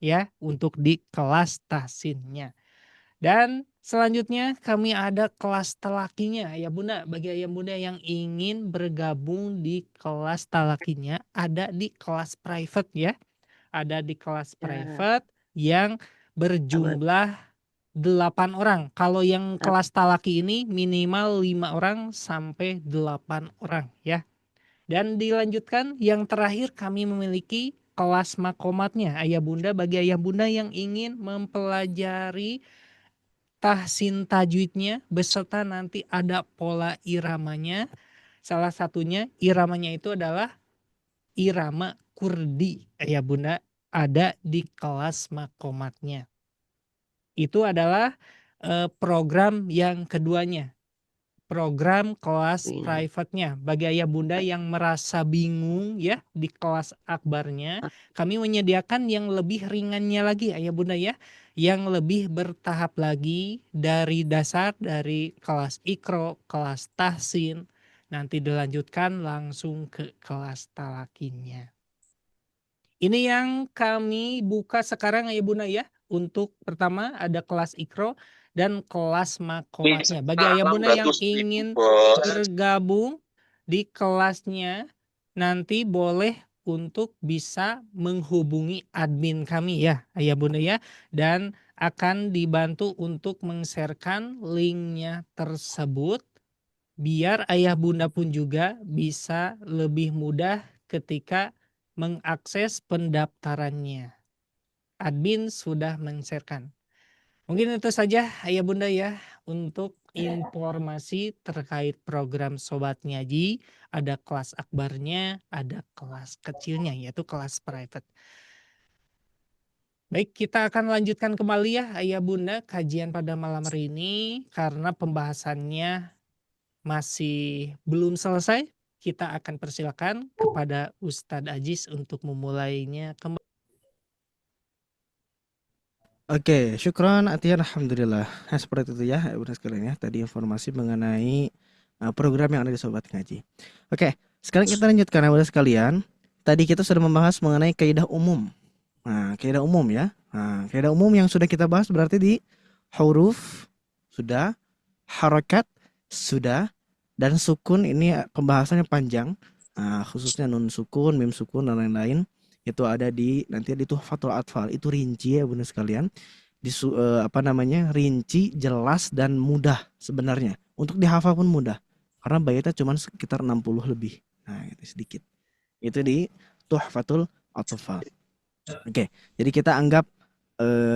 Ya, untuk di kelas tasinnya. Dan selanjutnya kami ada kelas talakinya ayah bunda. Bagi ayah bunda yang ingin bergabung di kelas talakinya, ada di kelas private ya. Ada di kelas private yang berjumlah 8 orang. Kalau yang kelas talaki ini minimal 5 orang sampai 8 orang ya. Dan dilanjutkan yang terakhir kami memiliki kelas makomatnya ayah bunda. Bagi ayah bunda yang ingin mempelajari tahsin tajwidnya beserta nanti ada pola iramanya. Salah satunya iramanya itu adalah irama kurdi ayah bunda, ada di kelas makomatnya. Itu adalah program yang keduanya. Program kelas private-nya. Bagi ayah bunda yang merasa bingung ya di kelas akbarnya, kami menyediakan yang lebih ringannya lagi ayah bunda ya. Yang lebih bertahap lagi dari dasar, dari kelas ikro, kelas tahsin, nanti dilanjutkan langsung ke kelas talakinya. Ini yang kami buka sekarang ayah bunda ya. Untuk pertama ada kelas ikro dan kelas makomatnya. Bagi ayah bunda yang ingin bergabung di kelasnya, nanti boleh untuk bisa menghubungi admin kami ya ayah bunda ya. Dan akan dibantu untuk meng-sharekan linknya tersebut. Biar ayah bunda pun juga bisa lebih mudah ketika mengakses pendaftarannya. Admin sudah men-sharekan. Mungkin itu saja ayah bunda ya untuk informasi terkait program Sobat Ngaji. Ada kelas akbarnya, ada kelas kecilnya yaitu kelas private. Baik, kita akan lanjutkan kembali ya ayah bunda kajian pada malam hari ini karena pembahasannya masih belum selesai. Kita akan persilakan kepada Ustadz Aziz untuk memulainya kembali. Oke, syukron Atian, alhamdulillah. Nah, seperti itu ya, Bunda sekalian ya. Tadi informasi mengenai program yang ada di Sobat Ngaji. Oke, sekarang kita lanjutkan Bunda sekalian. Tadi kita sudah membahas mengenai kaidah umum. Nah, kaidah umum ya. Nah, kaidah umum yang sudah kita bahas berarti di huruf sudah, harokat sudah, dan sukun ini pembahasannya panjang. Nah, khususnya nun sukun, mim sukun dan lain-lain. Itu ada di nanti di Tuhfatul Atfal, itu rinci ya Bunda sekalian, rinci, jelas dan mudah sebenarnya. Untuk dihafal pun mudah karena baitnya cuma sekitar 60 lebih. Nah, itu sedikit. Itu di Tuhfatul Atfal. Oke, jadi kita anggap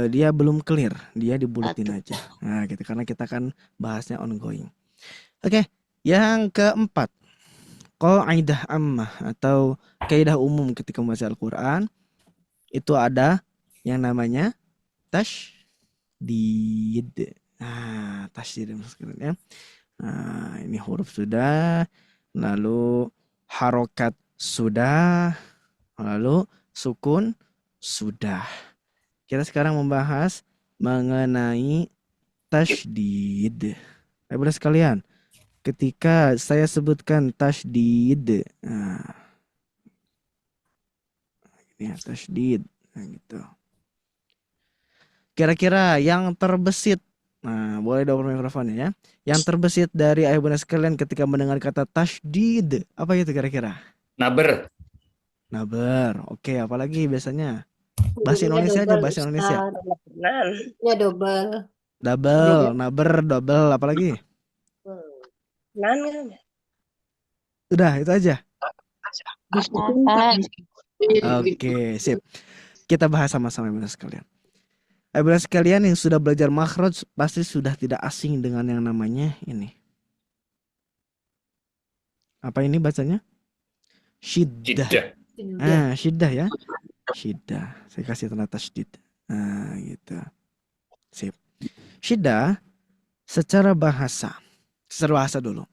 dia belum clear, dia dibulatin aja. Nah, gitu karena kita kan bahasnya ongoing. Oke, yang keempat, qaidah ammah atau kaidah umum ketika membaca Al-Quran itu ada yang namanya tasydid. Nah, tasydid ya. Nah, ini huruf sudah, lalu harokat sudah, lalu sukun sudah. Kita sekarang membahas mengenai tasydid. Bunda sekalian, ketika saya sebutkan tasydid, nah, ini tasydid, nah gitu. Kira-kira yang terbesit, nah boleh double mikrofonnya ya. Yang terbesit dari ayah bunda sekalian ketika mendengar kata tasydid, apa itu kira-kira? Naber. Naber, oke. Apalagi biasanya bahasa Indonesia aja, bahasa Indonesia. Ya double. Double, naber, double, apa lagi? Udah, itu aja. Oke, sip. Kita bahas sama-sama Bunda sekalian. Bunda sekalian yang sudah belajar makhraj pasti sudah tidak asing dengan yang namanya ini. Apa ini bacanya? Syiddah. Syiddah ya. Syiddah. Saya kasih tanda tasydid. Nah, gitu. Sip. Syiddah secara bahasa dulu.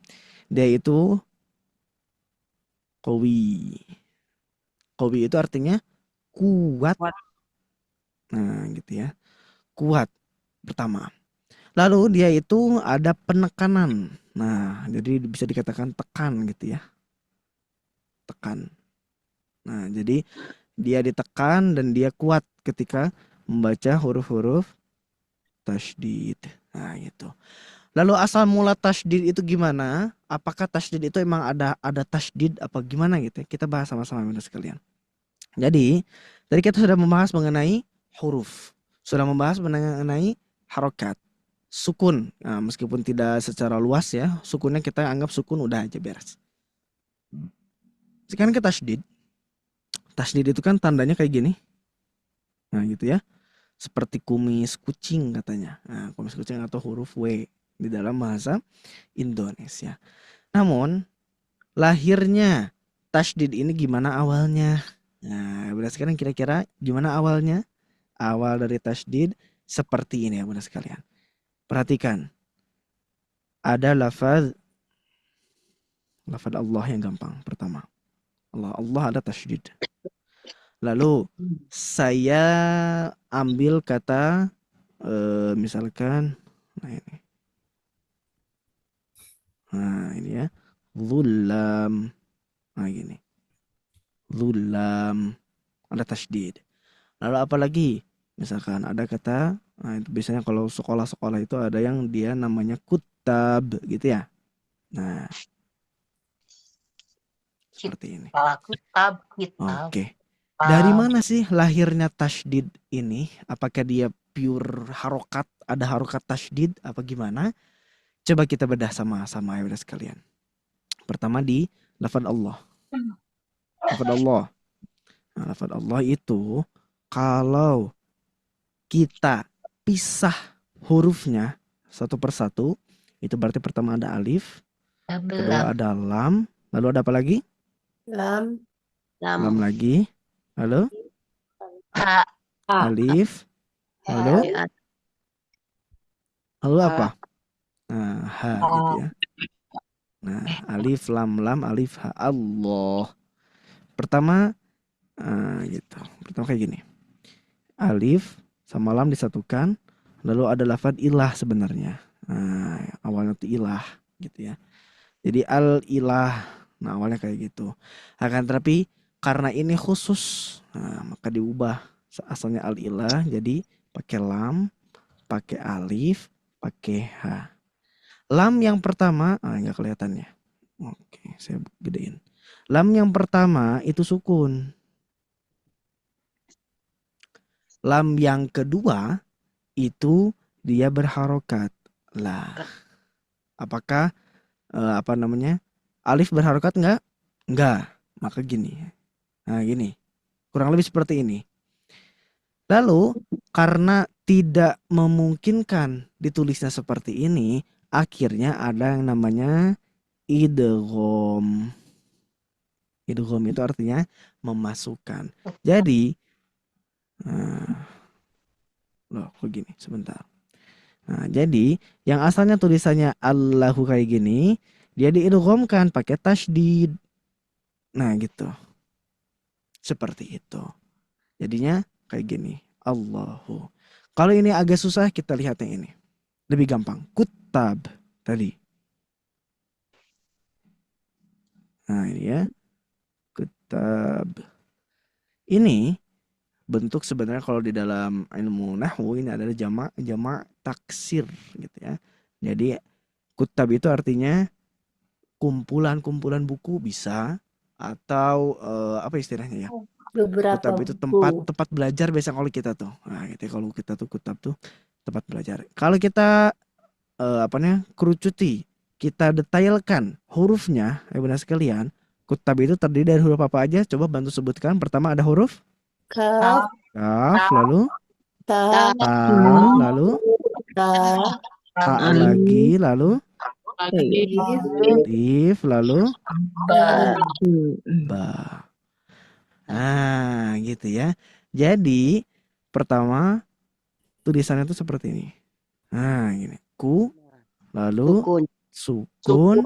Dia itu qawi. Qawi itu artinya kuat. Nah, gitu ya. Kuat pertama. Lalu dia itu ada penekanan. Nah, jadi bisa dikatakan tekan gitu ya. Tekan. Nah, jadi dia ditekan dan dia kuat ketika membaca huruf-huruf tasydid. Nah, gitu. Lalu asal mula tasydid itu gimana? Apakah tasydid itu emang ada tasydid apa gimana gitu ya? Kita bahas sama-sama Bunda sekalian. Jadi, tadi kita sudah membahas mengenai huruf. Sudah membahas mengenai harokat. Sukun. Nah, meskipun tidak secara luas ya, sukunnya kita anggap sukun udah aja beres. Sekarang ke tasydid. Tasydid itu kan tandanya kayak gini. Nah, gitu ya. Seperti kumis kucing katanya. Nah, kumis kucing atau huruf W di dalam bahasa Indonesia. Namun, lahirnya tasydid ini gimana awalnya? Nah, Bunda sekalian kira-kira gimana awalnya? Awal dari tasydid seperti ini ya Bunda sekalian. Perhatikan. Ada lafaz Allah yang gampang pertama. Allah ada tasydid. Lalu saya ambil kata misalkan ini ya, zulam. Nah gini. Zulam ada tasydid. Lalu apa lagi? Misalkan ada kata, nah itu biasanya kalau sekolah-sekolah itu ada yang dia namanya kutab gitu ya. Nah, seperti ini. Kutab, kitab. Oke. Dari mana sih lahirnya tasydid ini? Apakah dia pure harokat, ada harokat tasydid apa gimana? Coba kita bedah sama-sama ya Bunda sekalian. Pertama di lafaz Allah. Lafaz Allah. Nah, lafaz Allah itu kalau kita pisah hurufnya satu persatu, itu berarti pertama ada alif, kedua ada lam, lalu ada apa lagi? Lam Lagi, lalu alif, lalu apa? Nah, ha gitu ya. Nah, alif, lam, alif, ha, Allah. Pertama, gitu. Pertama kayak gini. Alif sama lam disatukan, lalu ada lafaz ilah sebenarnya. Nah, awalnya itu ilah gitu ya. Jadi al-ilah. Nah, awalnya kayak gitu. Akan tetapi karena ini khusus, maka diubah. Asalnya al-ilah jadi pakai lam, pakai alif, pakai ha. Lam yang pertama, enggak kelihatannya. Oke, saya gedein. Lam yang pertama itu sukun. Lam yang kedua itu dia berharokat. Lah, apakah alif berharokat enggak? Enggak. Maka gini. Nah, gini. Kurang lebih seperti ini. Lalu karena tidak memungkinkan ditulisnya seperti ini, akhirnya ada yang namanya idgham. Idgham itu artinya memasukkan. Jadi loh kok gini sebentar. Nah, jadi yang asalnya tulisannya Allahu kayak gini, dia diidghamkan pakai tasydid. Nah, gitu. Seperti itu. Jadinya kayak gini, Allahu. Kalau ini agak susah, kita lihat yang ini. Lebih gampang. Kutab tadi. Nah, ini ya. Kutab. Ini bentuk sebenarnya kalau di dalam ilmu nahwu ini adalah jamak taksir gitu ya. Jadi kutab itu artinya kumpulan-kumpulan buku bisa, atau apa istilahnya ya? Beberapa Kutab itu tempat belajar biasa kalau kita tuh. Nah, gitu ya, kalau kita tuh kutab tuh tempat belajar. Kalau kita kerucuti, kita detailkan hurufnya, ya benar sekalian. Kutab itu terdiri dari huruf apa aja? Coba bantu sebutkan. Pertama ada huruf Kaf, kaf, lalu ta, ta, lalu ta, ta lagi, lalu alif, alif, lalu ba. ba. Nah, gitu ya. Jadi pertama tulisannya itu seperti ini. Nah, gini. Ku, lalu sukun,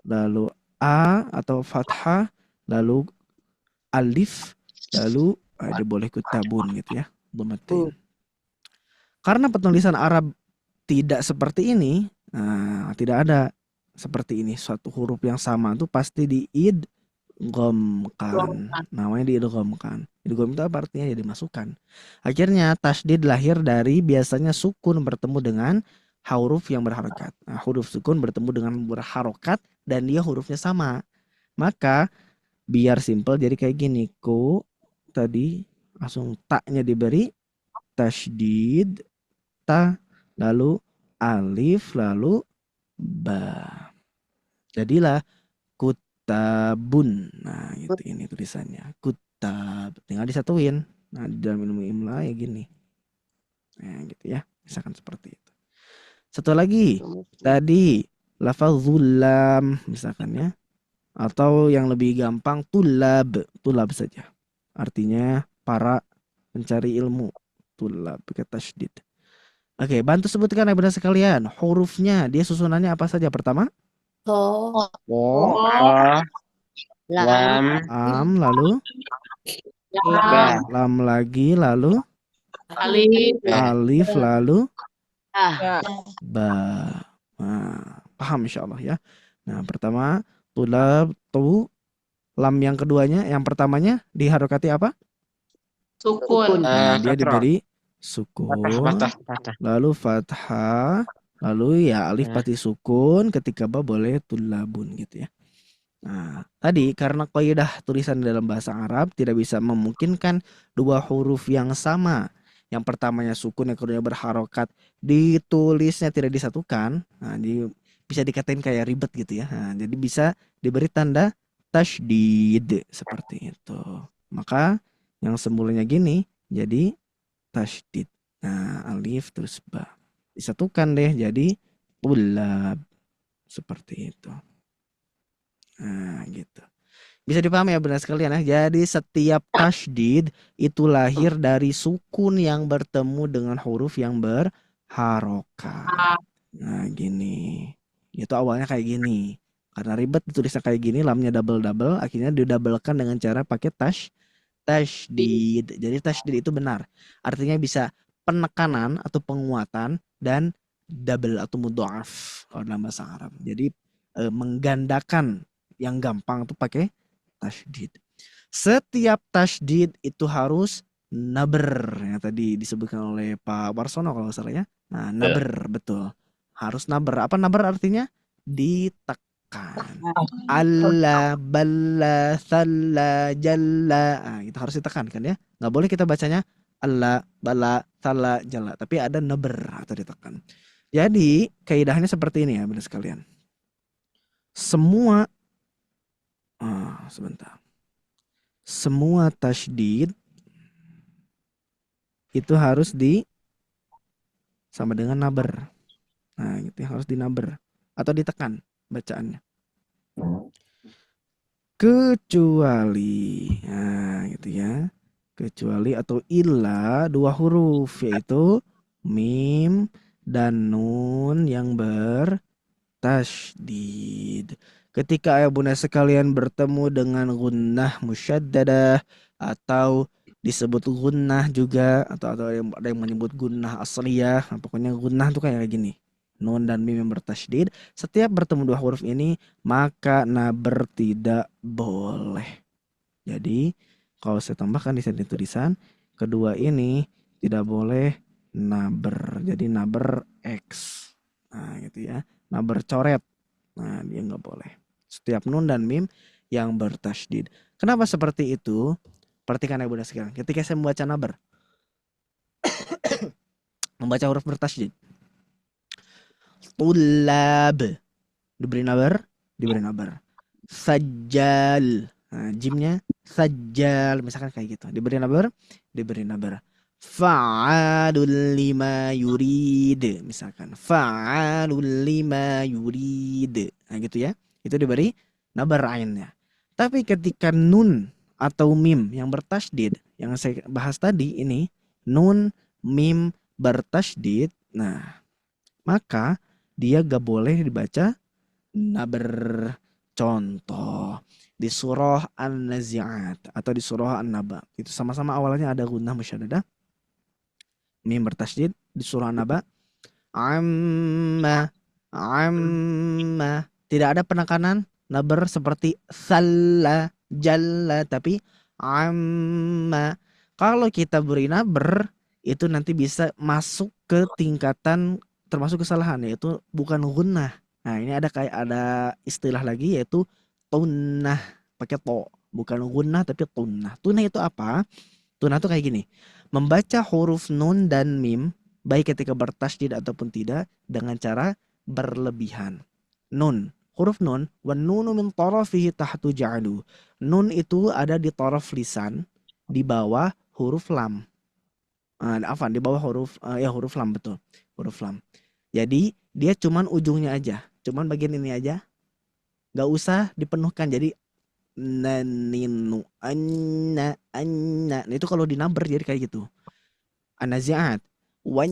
lalu a atau fathah, lalu alif, lalu ada boleh kutabun gitu ya. Domatin. Karena penulisan Arab tidak seperti ini, tidak ada seperti ini. Suatu huruf yang sama itu pasti diidghamkan. Namanya diidghamkan. Idgham itu apa artinya? Ya dimasukkan. Akhirnya tasydid lahir dari biasanya sukun bertemu dengan huruf yang berharokat. Nah, huruf sukun bertemu dengan berharokat dan dia hurufnya sama. Maka biar simple jadi kayak gini. Ku tadi langsung taknya diberi tasydid, ta, lalu alif, lalu ba. Jadilah kutabun. Nah, gitu ini tulisannya. Kutab. Tinggal disatuin. Nah, di dalam ilmu imla ya gini. Nah, gitu ya. Misalkan seperti itu. Satu lagi. Tadi lafazul lam misalkan ya. Atau yang lebih gampang tulab. Tulab saja. Artinya para pencari ilmu. Tulab pakai tasydid. Oke, bantu sebutkan ya benar sekalian. Hurufnya dia susunannya apa saja? Pertama? Wo, Lam, am, lalu lam lagi, lalu alif, lalu ba. Nah, paham insya Allah ya. Nah, pertama tulab, lam yang keduanya, yang pertamanya diharokati apa? sukun, Nah, dia diberi sukun, lalu fathah, lalu ya alif pasti sukun, ketika ba boleh tulabun gitu ya. Nah, tadi karena kaidah tulisan dalam bahasa Arab tidak bisa memungkinkan dua huruf yang sama. Yang pertamanya sukun, yang keduanya berharokat, ditulisnya tidak disatukan. Nah, bisa dikatain kayak ribet gitu ya. Nah, jadi bisa diberi tanda tasydid seperti itu. Maka yang semulanya gini jadi tasydid. Nah, alif terus ba. Disatukan deh jadi tulab. Seperti itu. Nah, gitu. Bisa dipahami ya benar sekalian ya. Jadi setiap tasydid itu lahir dari sukun yang bertemu dengan huruf yang berharokat. Nah, gini. Itu awalnya kayak gini. Karena ribet ditulisnya kayak gini, lamnya double, akhirnya didabelkan dengan cara pakai tasydid. Jadi tasydid itu benar. Artinya bisa penekanan atau penguatan dan double atau mudha'af kalau dalam bahasa Arab. Jadi menggandakan yang gampang itu pakai tasydid. Setiap tasydid itu harus naber yang tadi disebutkan oleh Pak Warsono kalau nggak salah ya. Nah, naber betul. Harus naber. Apa naber artinya? Ditekan. Allah, balla, salla, jalla. Nah, itu harus ditekan kan ya. Nggak boleh kita bacanya Allah, balla, salla, jalla. Tapi ada naber atau ditekan. Jadi kaidahnya seperti ini ya benar sekalian. Semua tasydid itu harus sama dengan naber. Nah, gitu ya, harus dinaber atau ditekan bacaannya. Kecuali, nah gitu ya. Kecuali atau illa dua huruf yaitu mim dan nun yang bertasydid. Ketika ayah bunda sekalian bertemu dengan gunnah musyaddadah atau disebut gunnah juga atau ada yang menyebut gunnah asliyah, nah, pokoknya gunnah itu kayak gini. Nun dan mim yang bertasydid, setiap bertemu dua huruf ini maka naber tidak boleh. Jadi kalau saya tambahkan di sini tulisan kedua ini tidak boleh naber. Jadi naber X. Nah, gitu ya. Naber coret. Nah, dia nggak boleh. Setiap nun dan mim yang bertasydid. Kenapa seperti itu? Perhatikan ya bunda sekalian. Ketika saya membaca naber, Membaca huruf bertasydid. Tulab, diberi nabar, Sajjal, nah, jimnya sajjal, misalkan kayak gitu. Diberi nabar. Fa'alul lima yurid, misalkan fa'alul lima yurid, nah gitu ya. Itu diberi nabar ainnya. Tapi ketika nun atau mim yang bertasydid, yang saya bahas tadi ini, nun mim bertasydid, nah maka dia gak boleh dibaca nabar. Contoh di surah An-Nazi'at atau di surah An-Naba, itu sama-sama awalnya ada gunnah musyaddadah, mim bertasydid. Di surah An-Naba, amma, tidak ada penekanan nabar seperti salla, jalla, tapi amma. Kalau kita beri nabar, itu nanti bisa masuk ke tingkatan termasuk kesalahan, yaitu bukan gunnah. Nah, ini ada istilah lagi, yaitu tunnah, pakai to, bukan gunnah tapi tunnah. Tunnah itu apa? Tunnah itu kayak gini. Membaca huruf nun dan mim baik ketika bertasydid ataupun tidak dengan cara berlebihan. Nun, huruf nun, wan nunu min tarafihi tahtu ja'alu. Nun itu ada di taraf lisan, di bawah huruf lam. Di bawah huruf huruf lam, betul. Huruf lam. Jadi dia cuman ujungnya aja, cuman bagian ini aja, nggak usah dipenuhkan. Jadi naninu anna. Nah, itu kalau dinabar jadi kayak gitu. An-Nazi'at, wan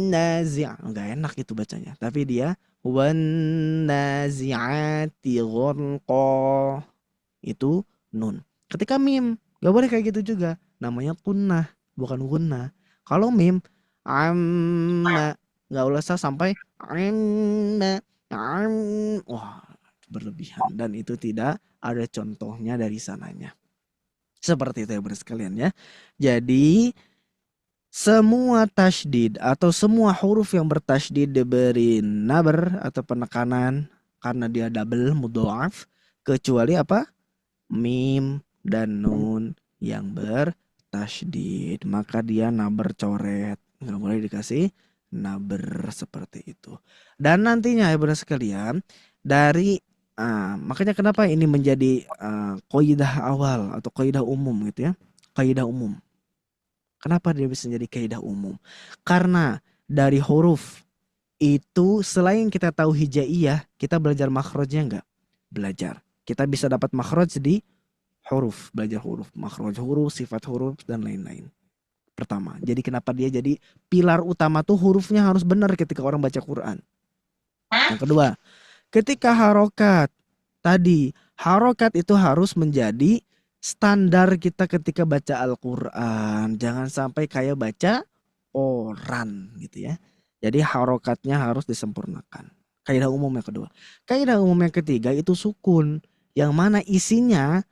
nazi', nggak enak gitu bacanya. Tapi dia wan nazi'ati gharqa, itu nun. Ketika mim nggak boleh kayak gitu juga, namanya tunnah, bukan gunnah. Kalau mim amma, nggak usah sampai wah, berlebihan, dan itu tidak ada contohnya dari sananya. Seperti itu ya bro sekalian ya. Jadi semua tasydid atau semua huruf yang bertasydid diberi nabar atau penekanan karena dia double mudha'af, kecuali apa? Mim dan nun yang bertasydid, maka dia nabar coret, nggak boleh dikasih nabar seperti itu. Dan nantinya ya bro sekalian, dari makanya kenapa ini menjadi kaidah awal atau kaidah umum gitu ya. Kaidah umum. Kenapa dia bisa jadi kaidah umum? Karena dari huruf itu selain kita tahu hijaiyah, kita belajar makhrajnya enggak? Belajar. Kita bisa dapat makhraj di huruf, belajar huruf, makhraj huruf, sifat huruf dan lain-lain. Pertama, jadi kenapa dia jadi pilar utama tuh hurufnya harus benar ketika orang baca Quran. Yang kedua, ketika harokat tadi, harokat itu harus menjadi standar kita ketika baca Al-Quran. Jangan sampai kayak baca orang gitu ya. Jadi harokatnya harus disempurnakan. Kaidah umum yang kedua. Kaidah umum yang ketiga itu sukun, yang mana isinya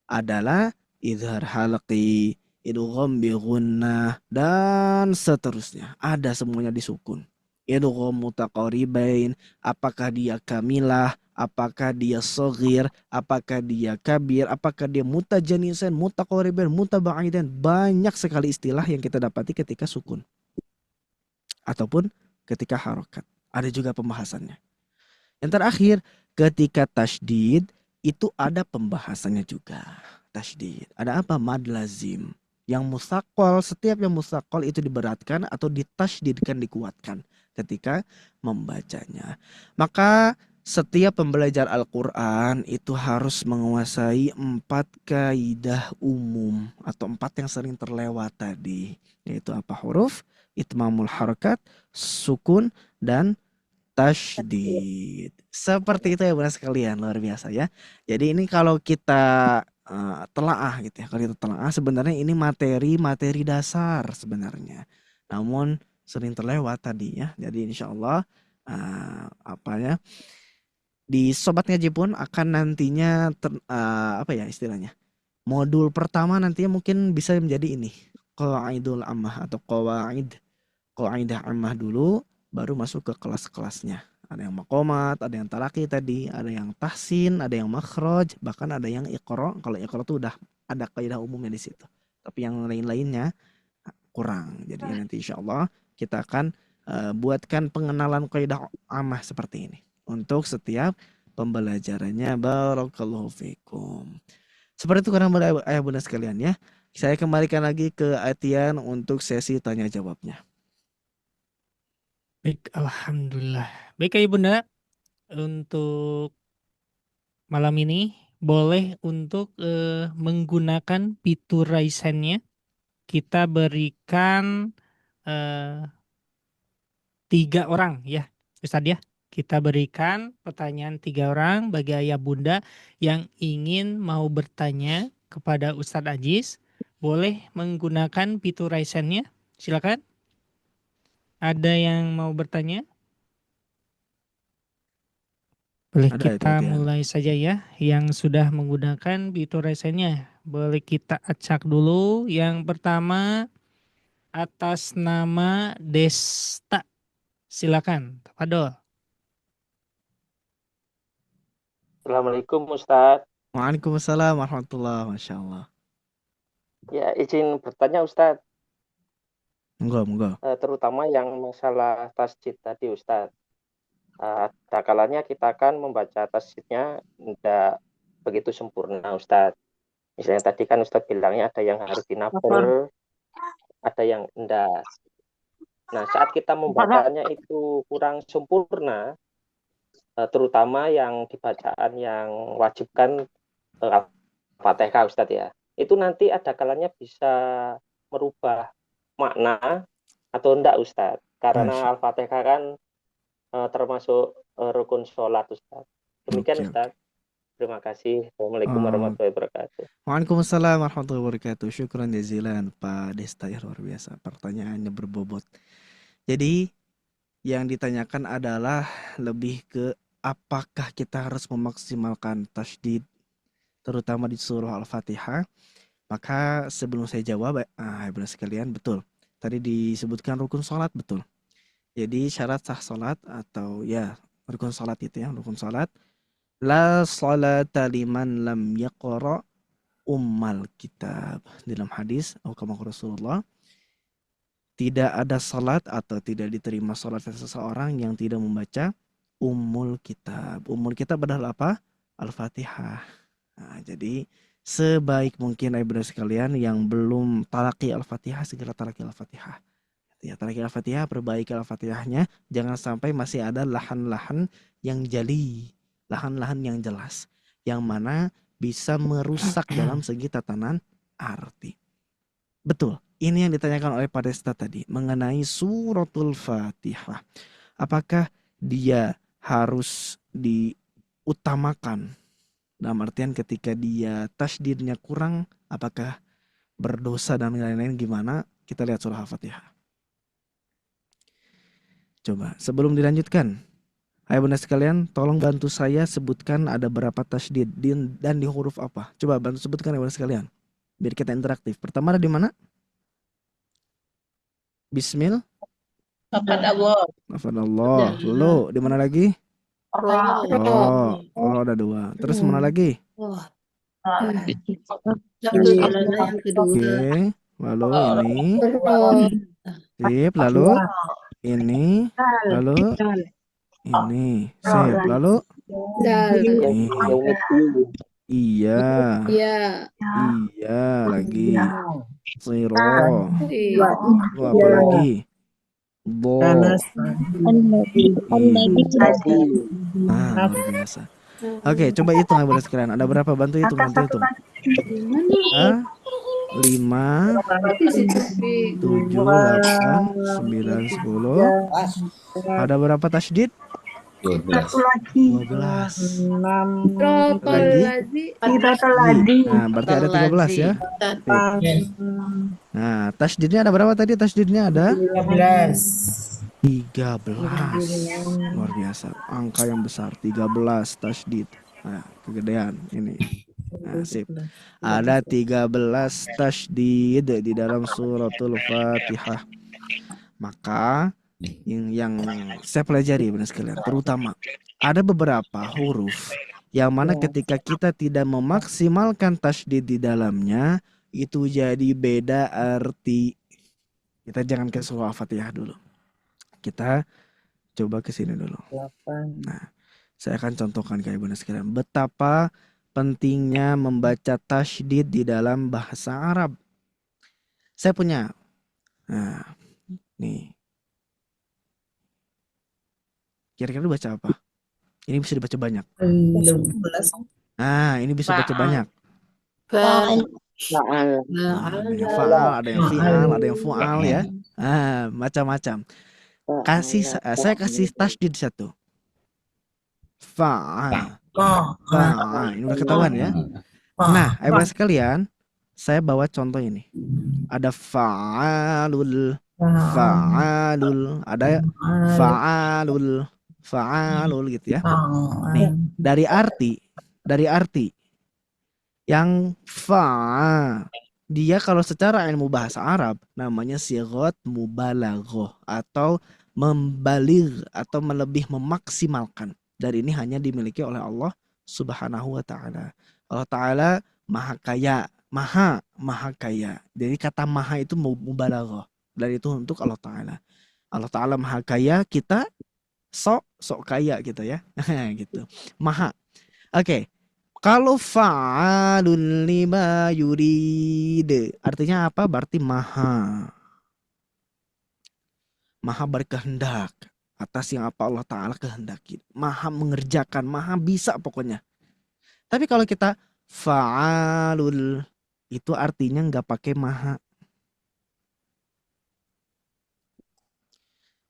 adalah idhar halqi, idgham bi gunnah dan seterusnya. Ada semuanya disukun. Idgham mutaqaribain, apakah dia kamilah, apakah dia shaghir, apakah dia kabir, apakah dia mutajanisan, mutaqariban, mutabaidan. Banyak sekali istilah yang kita dapati ketika sukun ataupun ketika harokat. Ada juga pembahasannya. Yang terakhir, ketika tasydid itu ada pembahasannya juga. Tasydid. Ada apa? Mad lazim. Yang musaqqal, setiap yang musaqqal itu diberatkan atau ditasydidkan, dikuatkan ketika membacanya. Maka setiap pembelajar Al-Quran itu harus menguasai 4 kaidah umum atau 4 yang sering terlewat tadi, yaitu apa? Huruf, itmamul harakat, sukun, dan tasydid. Seperti itu ya bunda sekalian, luar biasa ya. Jadi ini kalau kita telaah gitu ya, kalau kita telaah sebenarnya ini materi dasar sebenarnya, namun sering terlewat tadi ya. Jadi insya Allah di Sobat Ngaji pun akan nantinya istilahnya modul pertama nantinya mungkin bisa menjadi ini qawaidul ammah atau qawaidah ammah dulu, baru masuk ke kelas-kelasnya. Ada yang maqamat, ada yang talaqi tadi, ada yang tahsin, ada yang makhraj, bahkan ada yang iqra. Kalau iqra tuh udah ada kaidah umumnya di situ. Tapi yang lain-lainnya kurang. Jadi nanti insya Allah kita akan buatkan pengenalan kaidah amah seperti ini untuk setiap pembelajarannya. Barakallahu fikum. Seperti itu kurang lebih ayah bunda sekalian ya. Saya kembalikan lagi ke Atian untuk sesi tanya jawabnya. Baik, alhamdulillah. Baik ayah bunda, untuk malam ini boleh untuk menggunakan fitur raisennya. Kita berikan 3 orang ya Ustadz ya. Kita berikan pertanyaan 3 orang bagi ayah bunda yang ingin mau bertanya kepada Ustadz Aziz. Boleh menggunakan fitur raisennya. Silakan. Ada yang mau bertanya? Boleh kita mulai saja ya. Yang sudah menggunakan fitur raisennya. Boleh kita acak dulu. Yang pertama atas nama Desta. Silakan, Tafadol. Assalamualaikum Ustadz. Waalaikumsalam warahmatullahi wabarakatuh. Masya Allah. Ya, izin bertanya Ustadz. Enggak. Terutama yang masalah tasjid tadi Ustadz. Ada kalanya kita akan membaca tasjidnya tidak begitu sempurna Ustadz. Misalnya tadi kan Ustadz bilangnya ada yang harus dinafal, ada yang enggak. Nah, saat kita membacanya itu kurang sempurna, terutama yang dibacaan yang wajibkan Al-Fatihah Ustadz ya. Itu nanti ada kalanya bisa merubah makna atau enggak Ustadz. Karena Al-Fatihah kan termasuk rukun sholat Ustadz. Demikian Ustadz. Terima kasih. Assalamualaikum warahmatullahi wabarakatuh. Waalaikumsalam warahmatullahi wabarakatuh. Syukran jazilan Pak Desta ya, luar biasa. Pertanyaannya berbobot. Jadi yang ditanyakan adalah lebih ke apakah kita harus memaksimalkan tasydid terutama di surah Al-Fatihah. Maka sebelum saya jawab, benar sekalian, betul. Tadi disebutkan rukun sholat, betul. Jadi syarat sah sholat atau ya rukun sholat itu ya, rukun sholat. La sholata liman lam yaqra ummal kitab. Dalam hadis, kama Rasulullah, tidak ada salat atau tidak diterima salat seseorang yang tidak membaca ummul kitab. Ummul kitab adalah apa? Al-Fatihah. Nah, jadi sebaik mungkin ibadah sekalian yang belum talaki Al-Fatihah segera talaki Al-Fatihah. Ya, talaki Al-Fatihah, perbaiki Al-Fatihahnya, jangan sampai masih ada lahan-lahan yang jali, lahan-lahan yang jelas, yang mana bisa merusak dalam segi tatanan arti. Betul. Ini yang ditanyakan oleh Pak Desta tadi mengenai suratul Fatihah. Apakah dia harus diutamakan? Dalam artian ketika dia tasydidnya kurang, apakah berdosa dan lain-lain gimana? Kita lihat surah Al-Fatihah. Coba sebelum dilanjutkan, ayo bunda sekalian, tolong bantu saya sebutkan ada berapa tasydid dan di huruf apa. Coba bantu sebutkan ya bunda sekalian, biar kita interaktif. Pertama ada di mana? Bismillah. Afadallah. Lalu di mana lagi? Oh, ada 2. Terus mana lagi? Oke. Lalu ini. Sip. Lalu ini. Lalu ini. Sip. Lalu ini. Iya. Lagi. Zero. Apa lagi? Bo. Luar biasa. Oke, coba hitung ya bunda sekalian. Ada berapa? Bantu hitung. 5, 7, 8, 9, 10. Ada berapa tasydid? 12. Lagi. Nah, berarti ada 13 ya. Nah, tasydidnya ada berapa tadi? Tasydidnya ada 13. Luar biasa. Angka yang besar, 13 tasydid. Nah, kegedean ini. Nah, sip. Ada 13 tasydid di dalam suratul Fatihah. Maka yang saya pelajari benar sekalian, terutama ada beberapa huruf yang mana ketika kita tidak memaksimalkan tasydid di dalamnya itu jadi beda arti. Kita jangan ke surah Al-Fatihah dulu. kita coba ke sini dulu. Nah, saya akan contohkan ke Ibu sekalian betapa pentingnya membaca tasydid di dalam bahasa Arab. Saya punya. Nah, nih. Kira-kira baca apa? Ini bisa dibaca banyak. Nah, ini bisa baca banyak. Ada yang faal, ada yang fi'al, ada yang fu'al ya. Macam-macam. Saya kasih tasydid satu. Fa'al. Ini udah ketahuan ya. Nah, Ibu sekalian, saya bawa contoh ini. Ada fa'alul, ada fa'alul gitu ya. Nih, dari arti yang dia kalau secara ilmu bahasa Arab namanya sighat mubalaghah atau membaligh atau melebih memaksimalkan. Dan ini hanya dimiliki oleh Allah Subhanahu wa taala. Allah taala maha kaya, maha kaya. Jadi kata maha itu mubalaghah dan itu untuk Allah taala. Allah taala maha kaya, kita sok kaya gitu ya. Gitu. Maha. Oke. Kalau fa'alun lima yurid artinya apa? Berarti maha berkehendak atas yang apa Allah Ta'ala kehendaki. Maha mengerjakan, maha bisa pokoknya. Tapi kalau kita fa'alul itu artinya nggak pakai maha.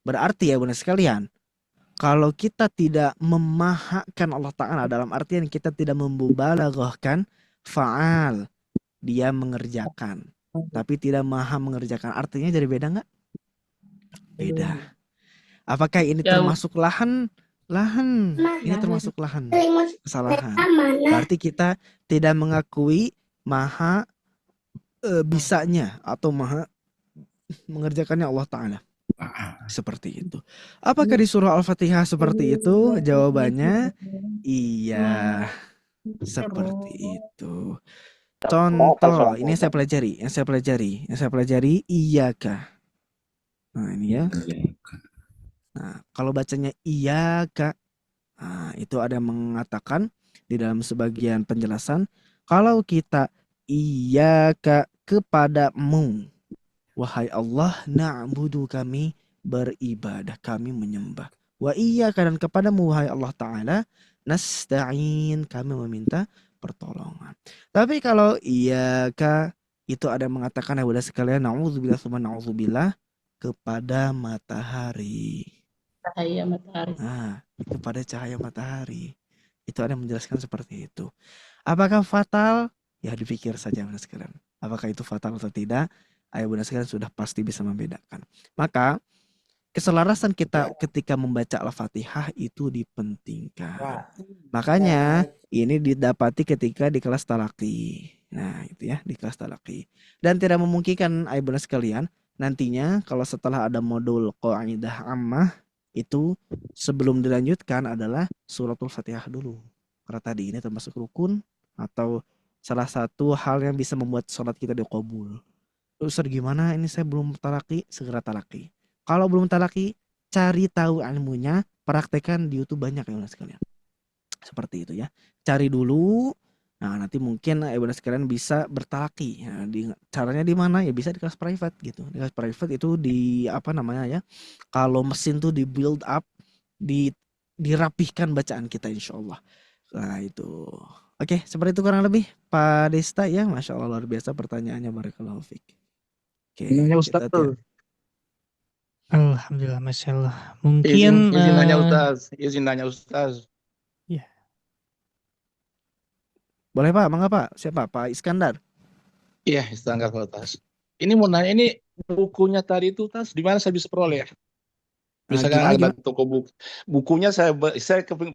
Berarti ya Bunda sekalian, kalau kita tidak memahakan Allah Ta'ala dalam artian kita tidak membalaghahkan fa'al, dia mengerjakan, tapi tidak maha mengerjakan. Artinya jadi beda nggak? Beda. Apakah ini termasuk lahan? Ini termasuk lahan. Kesalahan. Berarti kita tidak mengakui maha bisanya atau maha mengerjakannya Allah Ta'ala. Seperti itu. Apakah di surah Al-Fatihah seperti itu? Jawabannya iya. Seperti itu. Contoh, ini yang saya pelajari iyaka. Nah, ini ya. Nah, kalau bacanya iyaka, nah, itu ada yang mengatakan di dalam sebagian penjelasan, kalau kita iyaka kepadamu, wahai Allah, na'budu, kami beribadah, kami menyembah. Wa iyyaka, dan kepadamu wahai Allah Ta'ala, nasta'in, kami meminta pertolongan. Tapi kalau iyyaka itu ada yang mengatakan ya udah sekalian na'udzubillah summa na'udzubillah kepada matahari. Cahaya matahari. Nah, kepada cahaya matahari. Itu ada yang menjelaskan seperti itu. Apakah fatal? Ya dipikir saja Bunda sekalian. Apakah itu fatal atau tidak? Ayah Bunda sekalian sudah pasti bisa membedakan. Maka keselarasan kita ketika membaca Al-Fatihah itu dipentingkan. Makanya ini didapati ketika di kelas talaki. Nah itu ya, di kelas talaki. Dan tidak memungkinkan ayah Bunda sekalian, nantinya kalau setelah ada modul Qaidah Ammah, itu sebelum dilanjutkan adalah suratul Fatihah dulu. Karena tadi ini termasuk rukun atau salah satu hal yang bisa membuat sholat kita diqabul. Ustaz gimana ini saya belum talaki? Segera talaki. Kalau belum talaki, cari tahu ilmunya, praktekkan di YouTube banyak ya sekalian. Seperti itu ya. Cari dulu. Nah, nanti mungkin ibu sekalian bisa bertalaki. Nah, caranya di mana? Ya bisa di kelas private gitu. Di kelas private itu di apa namanya ya? Kalau mesin tuh di build up, dirapihkan bacaan kita insyaallah. Nah, itu. Oke, seperti itu kurang lebih Pak Desta ya. Masya Allah luar biasa pertanyaannya, barakallahu fiik. Oke, Ustaz tuh. Alhamdulillah, Masya Allah. Mungkin izin nanya Ustaz. Ya. Boleh Pak, mangga Pak. Siapa? Pak Iskandar. Iya, Iskandar Ustaz. Ini mau nanya, ini bukunya tadi itu Ustaz, di mana saya bisa peroleh ya? Misalkan ada toko bukunya, saya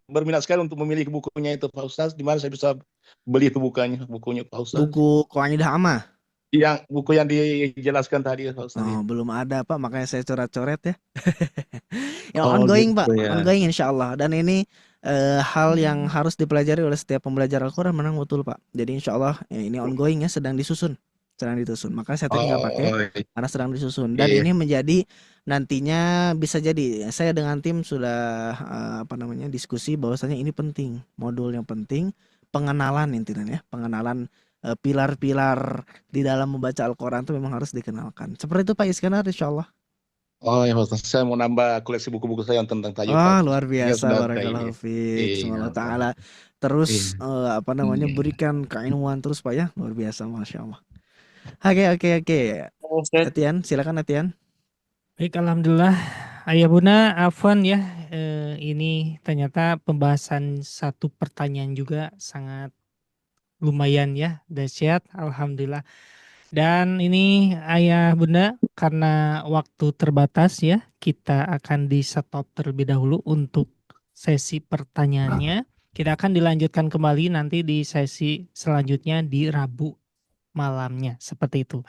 berminat sekali untuk memilih bukunya itu Pak Ustaz. Di mana saya bisa beli itu bukunya Pak Ustaz? Buku Qaidah Ammah. Yang buku yang dijelaskan tadi Pak Ustaz. Oh, belum ada Pak, makanya saya coret-coret ya. Yang ongoing gitu, Pak, ya. Ongoing insya Allah. Dan ini hal yang harus dipelajari oleh setiap pembelajar Al-Quran, menang betul Pak. Jadi insya Allah ya, ini ongoing ya, sedang disusun. sedang disusun. Maka saya tadi nggak pakai Oh, karena sedang disusun. Dan iya. ini menjadi nantinya bisa jadi saya dengan tim sudah diskusi bahwasanya ini penting, modul yang penting, pengenalan intinya ya, pengenalan pilar-pilar di dalam membaca Al-Quran itu memang harus dikenalkan. Seperti itu Pak Iskandar, insya Allah. Oh ya Ustaz, saya mau nambah koleksi buku-buku saya yang tentang tajuk Wah, Ustaz. luar Ini biasa, sudah ada barakallahu ini. fiik. Iya, Semoga Ustaz. taala terus Iya. berikan keilmuan terus Pak ya, luar biasa, masya Allah. Oke. Atian, silakan Atian. Baik, alhamdulillah. Ayah Bunda, Afwan ya. Ini ternyata pembahasan satu pertanyaan juga sangat lumayan ya, dahsyat, alhamdulillah. Dan ini Ayah Bunda, karena waktu terbatas ya, kita akan di stop terlebih dahulu untuk sesi pertanyaannya. Kita akan dilanjutkan kembali nanti di sesi selanjutnya di Rabu malamnya, seperti itu.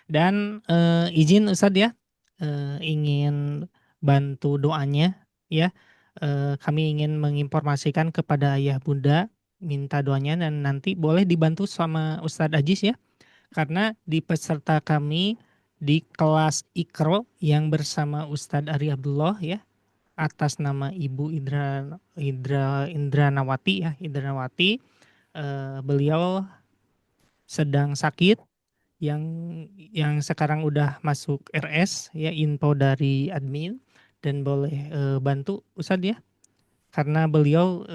Dan izin Ustadz ya, ingin bantu doanya ya. Kami ingin menginformasikan kepada Ayah Bunda, minta doanya dan nanti boleh dibantu sama Ustadz Ajis ya. Karena di peserta kami di kelas Iqro yang bersama Ustadz Ari Abdullah ya, atas nama Ibu Indranawati ya, Indranawati, beliau sedang sakit yang sekarang udah masuk RS ya, info dari admin, dan boleh bantu Ustadz ya, karena beliau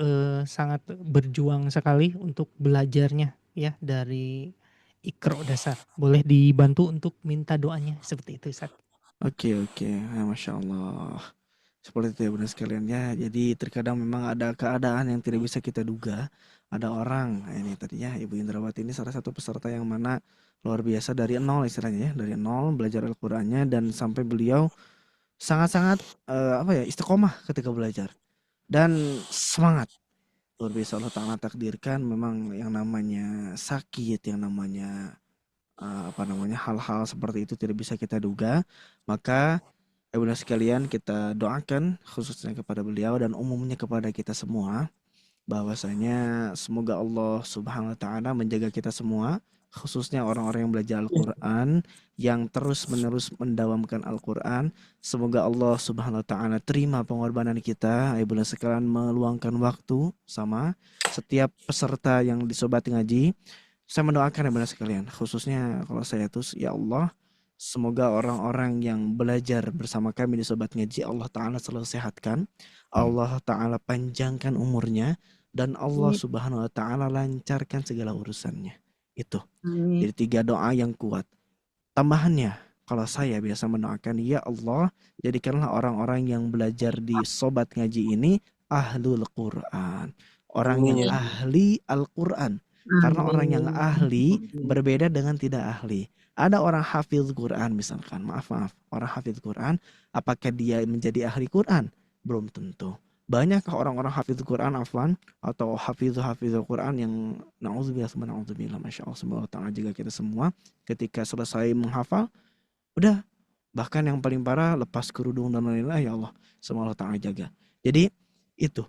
sangat berjuang sekali untuk belajarnya ya dari Iqro dasar. Boleh dibantu untuk minta doanya seperti itu Ustadz. Oke. Masya Allah. Seperti itu ya Bunda sekalian ya. Jadi terkadang memang ada keadaan yang tidak bisa kita duga. Ada orang, ini tadi ya Ibu Indrawati ini salah satu peserta yang mana luar biasa dari nol istilahnya ya. Dari nol belajar Al-Qur'annya dan sampai beliau sangat-sangat istiqomah ketika belajar. Dan semangat. Luar biasa Allah Ta'ala takdirkan memang yang namanya sakit, yang namanya hal-hal seperti itu tidak bisa kita duga. Maka Bunda sekalian kita doakan khususnya kepada beliau dan umumnya kepada kita semua bahwasanya semoga Allah Subhanahu wa taala menjaga kita semua, khususnya orang-orang yang belajar Al-Qur'an, yang terus-menerus mendawamkan Al-Qur'an. Semoga Allah Subhanahu wa taala terima pengorbanan kita. Bunda sekalian meluangkan waktu sama setiap peserta yang disobat ngaji. Saya mendoakan Bunda sekalian, khususnya kalau saya tuh ya Allah, semoga orang-orang yang belajar bersama kami di Sobat Ngaji Allah Ta'ala selalu sehatkan, Allah Ta'ala panjangkan umurnya, dan Allah Subhanahu Wa Ta'ala lancarkan segala urusannya. Itu. Jadi 3 doa yang kuat. Tambahannya, kalau saya biasa mendoakan, ya Allah, jadikanlah orang-orang yang belajar di Sobat Ngaji ini ahlul Quran. Orang yang ahli Al-Quran. Karena orang yang ahli berbeda dengan tidak ahli. Ada orang hafiz Quran misalkan, maaf, orang hafiz Quran, apakah dia menjadi ahli Quran? Belum tentu. Banyakkah orang-orang hafiz Quran atau hafiz Quran yang na'udzubillah, masya Allah, semoga Allah jaga kita semua ketika selesai menghafal, udah, bahkan yang paling parah lepas kerudung dan lain-lain, ya Allah, semoga Allah Ta'ala jaga. Jadi itu.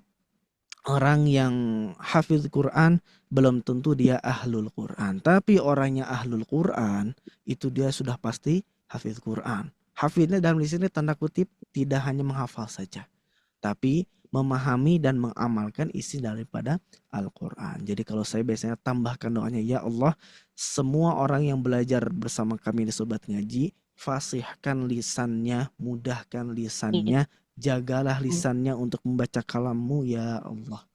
Orang yang hafiz Quran belum tentu dia ahlul Quran. Tapi orang yang ahlul Quran itu dia sudah pasti hafiz Quran. Hafiznya dalam di sini tanda kutip tidak hanya menghafal saja, tapi memahami dan mengamalkan isi daripada Al-Quran. Jadi kalau saya biasanya tambahkan doanya, ya Allah, semua orang yang belajar bersama kami di Sobat Ngaji, fasihkan lisannya, mudahkan lisannya, jagalah lisannya untuk membaca kalammu ya Allah.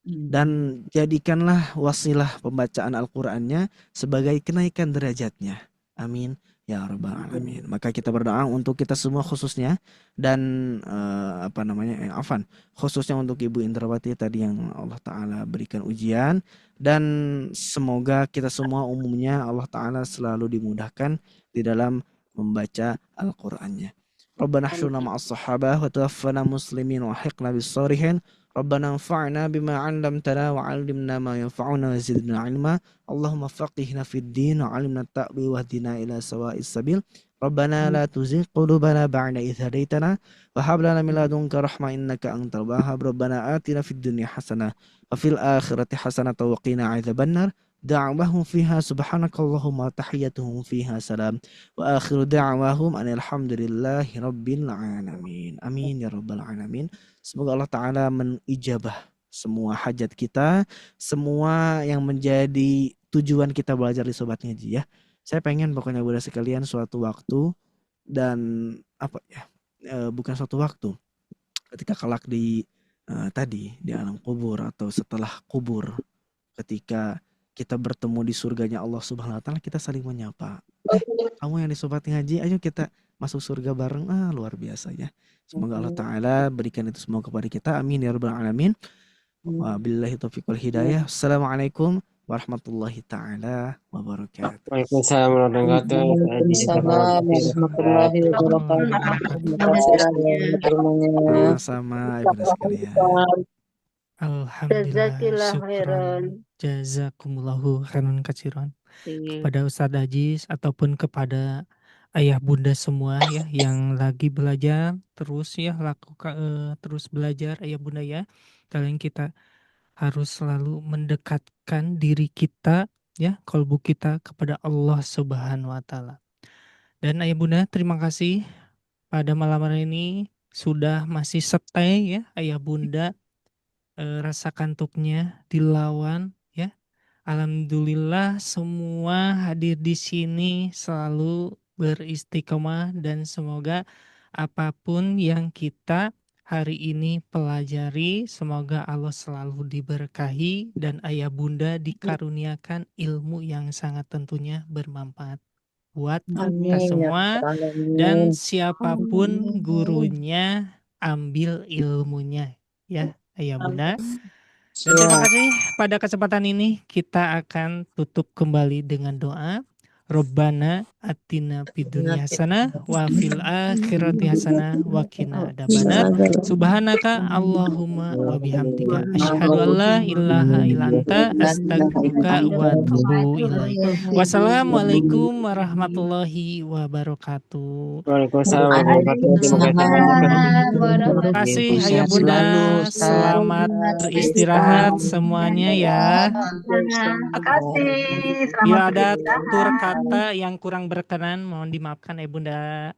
Dan jadikanlah wasilah pembacaan Al-Qur'annya sebagai kenaikan derajatnya. Amin ya rabbal alamin. Maka kita berdoa untuk kita semua khususnya, dan khususnya untuk Ibu Indrawati tadi yang Allah Ta'ala berikan ujian, dan semoga kita semua umumnya Allah Ta'ala selalu dimudahkan di dalam membaca Al-Qur'annya. Rabbana hsyurna ma'as sahabah wa tawaffana muslimin wa hiqna bis salihin. Rabbana anfa'na bima 'allamtana wa 'allimna ma yanfa'una wa zidna 'ilma. Allahumma faqihna fid din wa 'allimna at-ta'wil wa hdina ila sawa'is sabil. Rabbana la tuzigh qulubana ba'da idh hadaytana wa hab lana min ladunka rahmah innaka antal wahhab. Rabbana atina fid dunya hasanah wa fil akhirati hasanah wa qina 'adzabannar. da'wahum fiha subhanakallahumma tahiyyatuhum fiha salam wa akhiru da'wahum alhamdulillahi rabbil alamin. Amin ya rabbal alamin. Semoga Allah Ta'ala menijabah semua hajat kita, semua yang menjadi tujuan kita belajar di Sobat Ngaji ya. Saya pengen pokoknya Bunda sekalian suatu waktu dan bukan suatu waktu ketika kelak di tadi di alam kubur atau setelah kubur, ketika kita bertemu di surganya Allah Subhanahu wa taala, kita saling menyapa. Kamu yang di Sobat Ngaji, ayo kita masuk surga bareng. Luar biasa ya. Semoga Allah Ta'ala berikan itu semua kepada kita. Amin ya rabbal alamin. Wabillahi taufiq wal hidayah. Assalamualaikum warahmatullahi taala wabarakatuh. Waalaikumsalam warahmatullahi wabarakatuh. Sama Ibu sekalian. Alhamdulillah, syukran, jazakumullahu khairan katsiran kepada Ustadz Aziz ataupun kepada ayah bunda semua ya yang lagi belajar terus ya terus belajar ayah bunda ya. Kalian kita harus selalu mendekatkan diri kita ya, kalbu kita kepada Allah Subhanahu wa taala. Dan ayah bunda terima kasih pada malam hari ini sudah masih stay ya ayah bunda. Rasa kantuknya dilawan ya. Alhamdulillah semua hadir di sini selalu beristiqomah dan semoga apapun yang kita hari ini pelajari semoga Allah selalu diberkahi dan ayah bunda dikaruniakan ilmu yang sangat tentunya bermanfaat buat kita semua dan siapapun gurunya ambil ilmunya ya ayah bunda. Dan terima kasih pada kesempatan ini kita akan tutup kembali dengan doa. Robbana atina fid dunya hasanah wa fil akhirati hasanah wa qina adzabannar. Subhanaka Allahumma wa bihamdika asyhadu an la ilaha illa anta astaghfiruka wa atubu ilaik. Wassalamualaikum warahmatullahi wabarakatuh. Waalaikumsalam warahmatullahi wabarakatuh. Terima kasih ayah bunda. Selamat beristirahat semuanya ya. Terima kasih. Ya ada tutur kata yang kurang berkenan mohon dimaafkan ya bunda.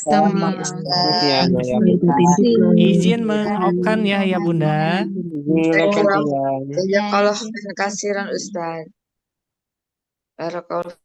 Sama-sama. Izin mengokan ya ya bunda. Kalau kasiran Ustaz. Barakallahu